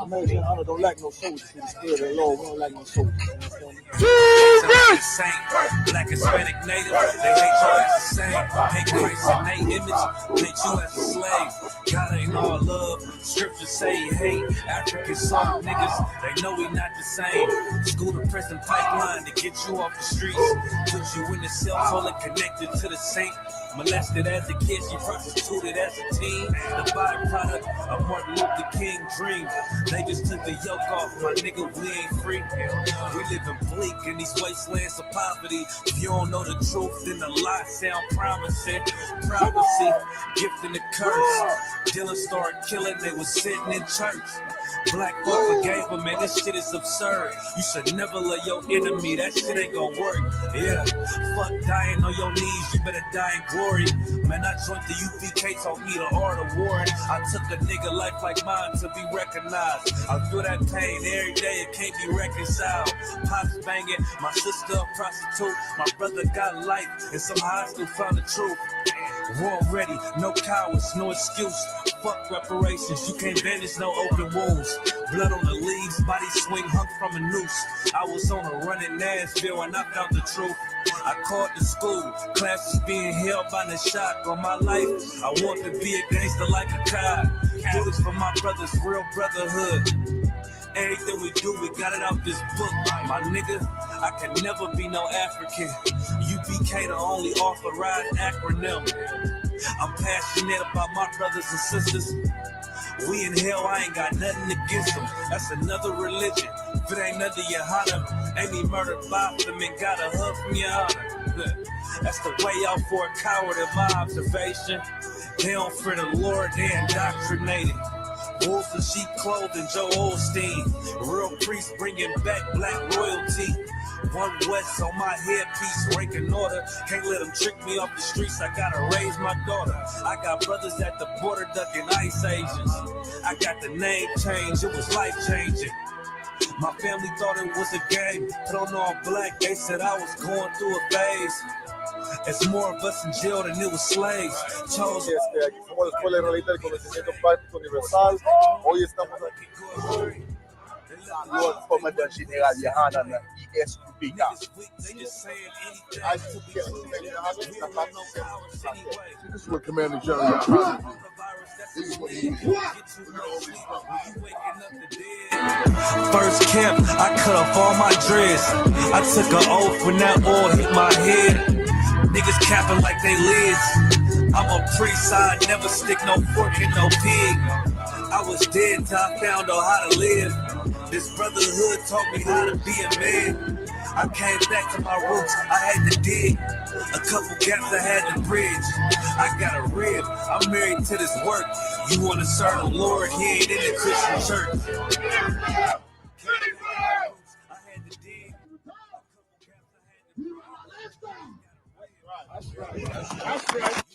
American honor don't like no soldiers. In the spirit of the Lord, we don't like no soldiers. Black, Hispanic, Native, they hate y'all as the same. Hate Christ and they image, hate you as a slave. God ain't all love, scriptures say he hate. African soft niggas, they know we not the same. School to prison pipeline to get you off the streets. Put you in the cell, totally connected to the saint. Molested as a kid, she prostituted as a teen. The byproduct of Martin Luther King dream. They just took the yoke off, my nigga, we ain't free. We live in bleak in these wastelands of poverty. If you don't know the truth, then the lie sound promising. Prophecy, gift and the curse. Dylan started killing, they was sitting in church. Black folk forgave him, man, this shit is absurd. You should never love your enemy, that shit ain't gonna work. Yeah, fuck dying on your knees, you better die in glory. Man, I joined the UPK, told me the art of warring. I took a nigga life like mine to be recognized. I feel that pain every day, it can't be reconciled. Pops banging, my sister a prostitute. My brother got life, and somehow I still found the truth. War ready, no cowards, no excuse. Fuck reparations, you can't bandage no open wounds. Blood on the leaves, body swing hung from a noose. I was on a run in Nashville and I found the truth. I called the school, classes being held by the shot. On my life, I want to be a gangster like a cop. Do this for my brothers, real brotherhood. Everything we do, we got it out this book. My nigga, I can never be no African. UPK the only authorized acronym. I'm passionate about my brothers and sisters. We in hell, I ain't got nothing against them. That's another religion. If it ain't under Yohanna, ain't me murdered by them and got a hug from Yohanna. That's the way out for a coward in my observation. They don't fear the Lord, they indoctrinated. Wolves in sheep clothing, Joe Osteen. Real priest bringing back black royalty. One West on my headpiece, ranking order. Can't let them trick me off the streets, I gotta raise my daughter. I got brothers at the border ducking ICE agents. I got the name change, it was life changing. My family thought it was a game. Put on all black, they said I was going through a phase. It's more of us in jail than it was slaves. Chose. Aquí somos la Escuela Israelita del Conocimiento Práctico Universal. Hoy estamos aquí con el comandante general Yahanna, I.S.U.P.K. This is what Commander General Yahanna. First camp, I cut off all my dreads. I took an oath when that oil hit my head. Niggas capping like they lids. I'm a priest, I never stick no fork in no pig. I was dead till I found out how to live. This brotherhood taught me how to be a man. I came back to my roots, I had to dig. A couple gaps I had to bridge. I got a rib, I'm married to this work. You wanna serve the Lord, he ain't in the Christian church. That's right.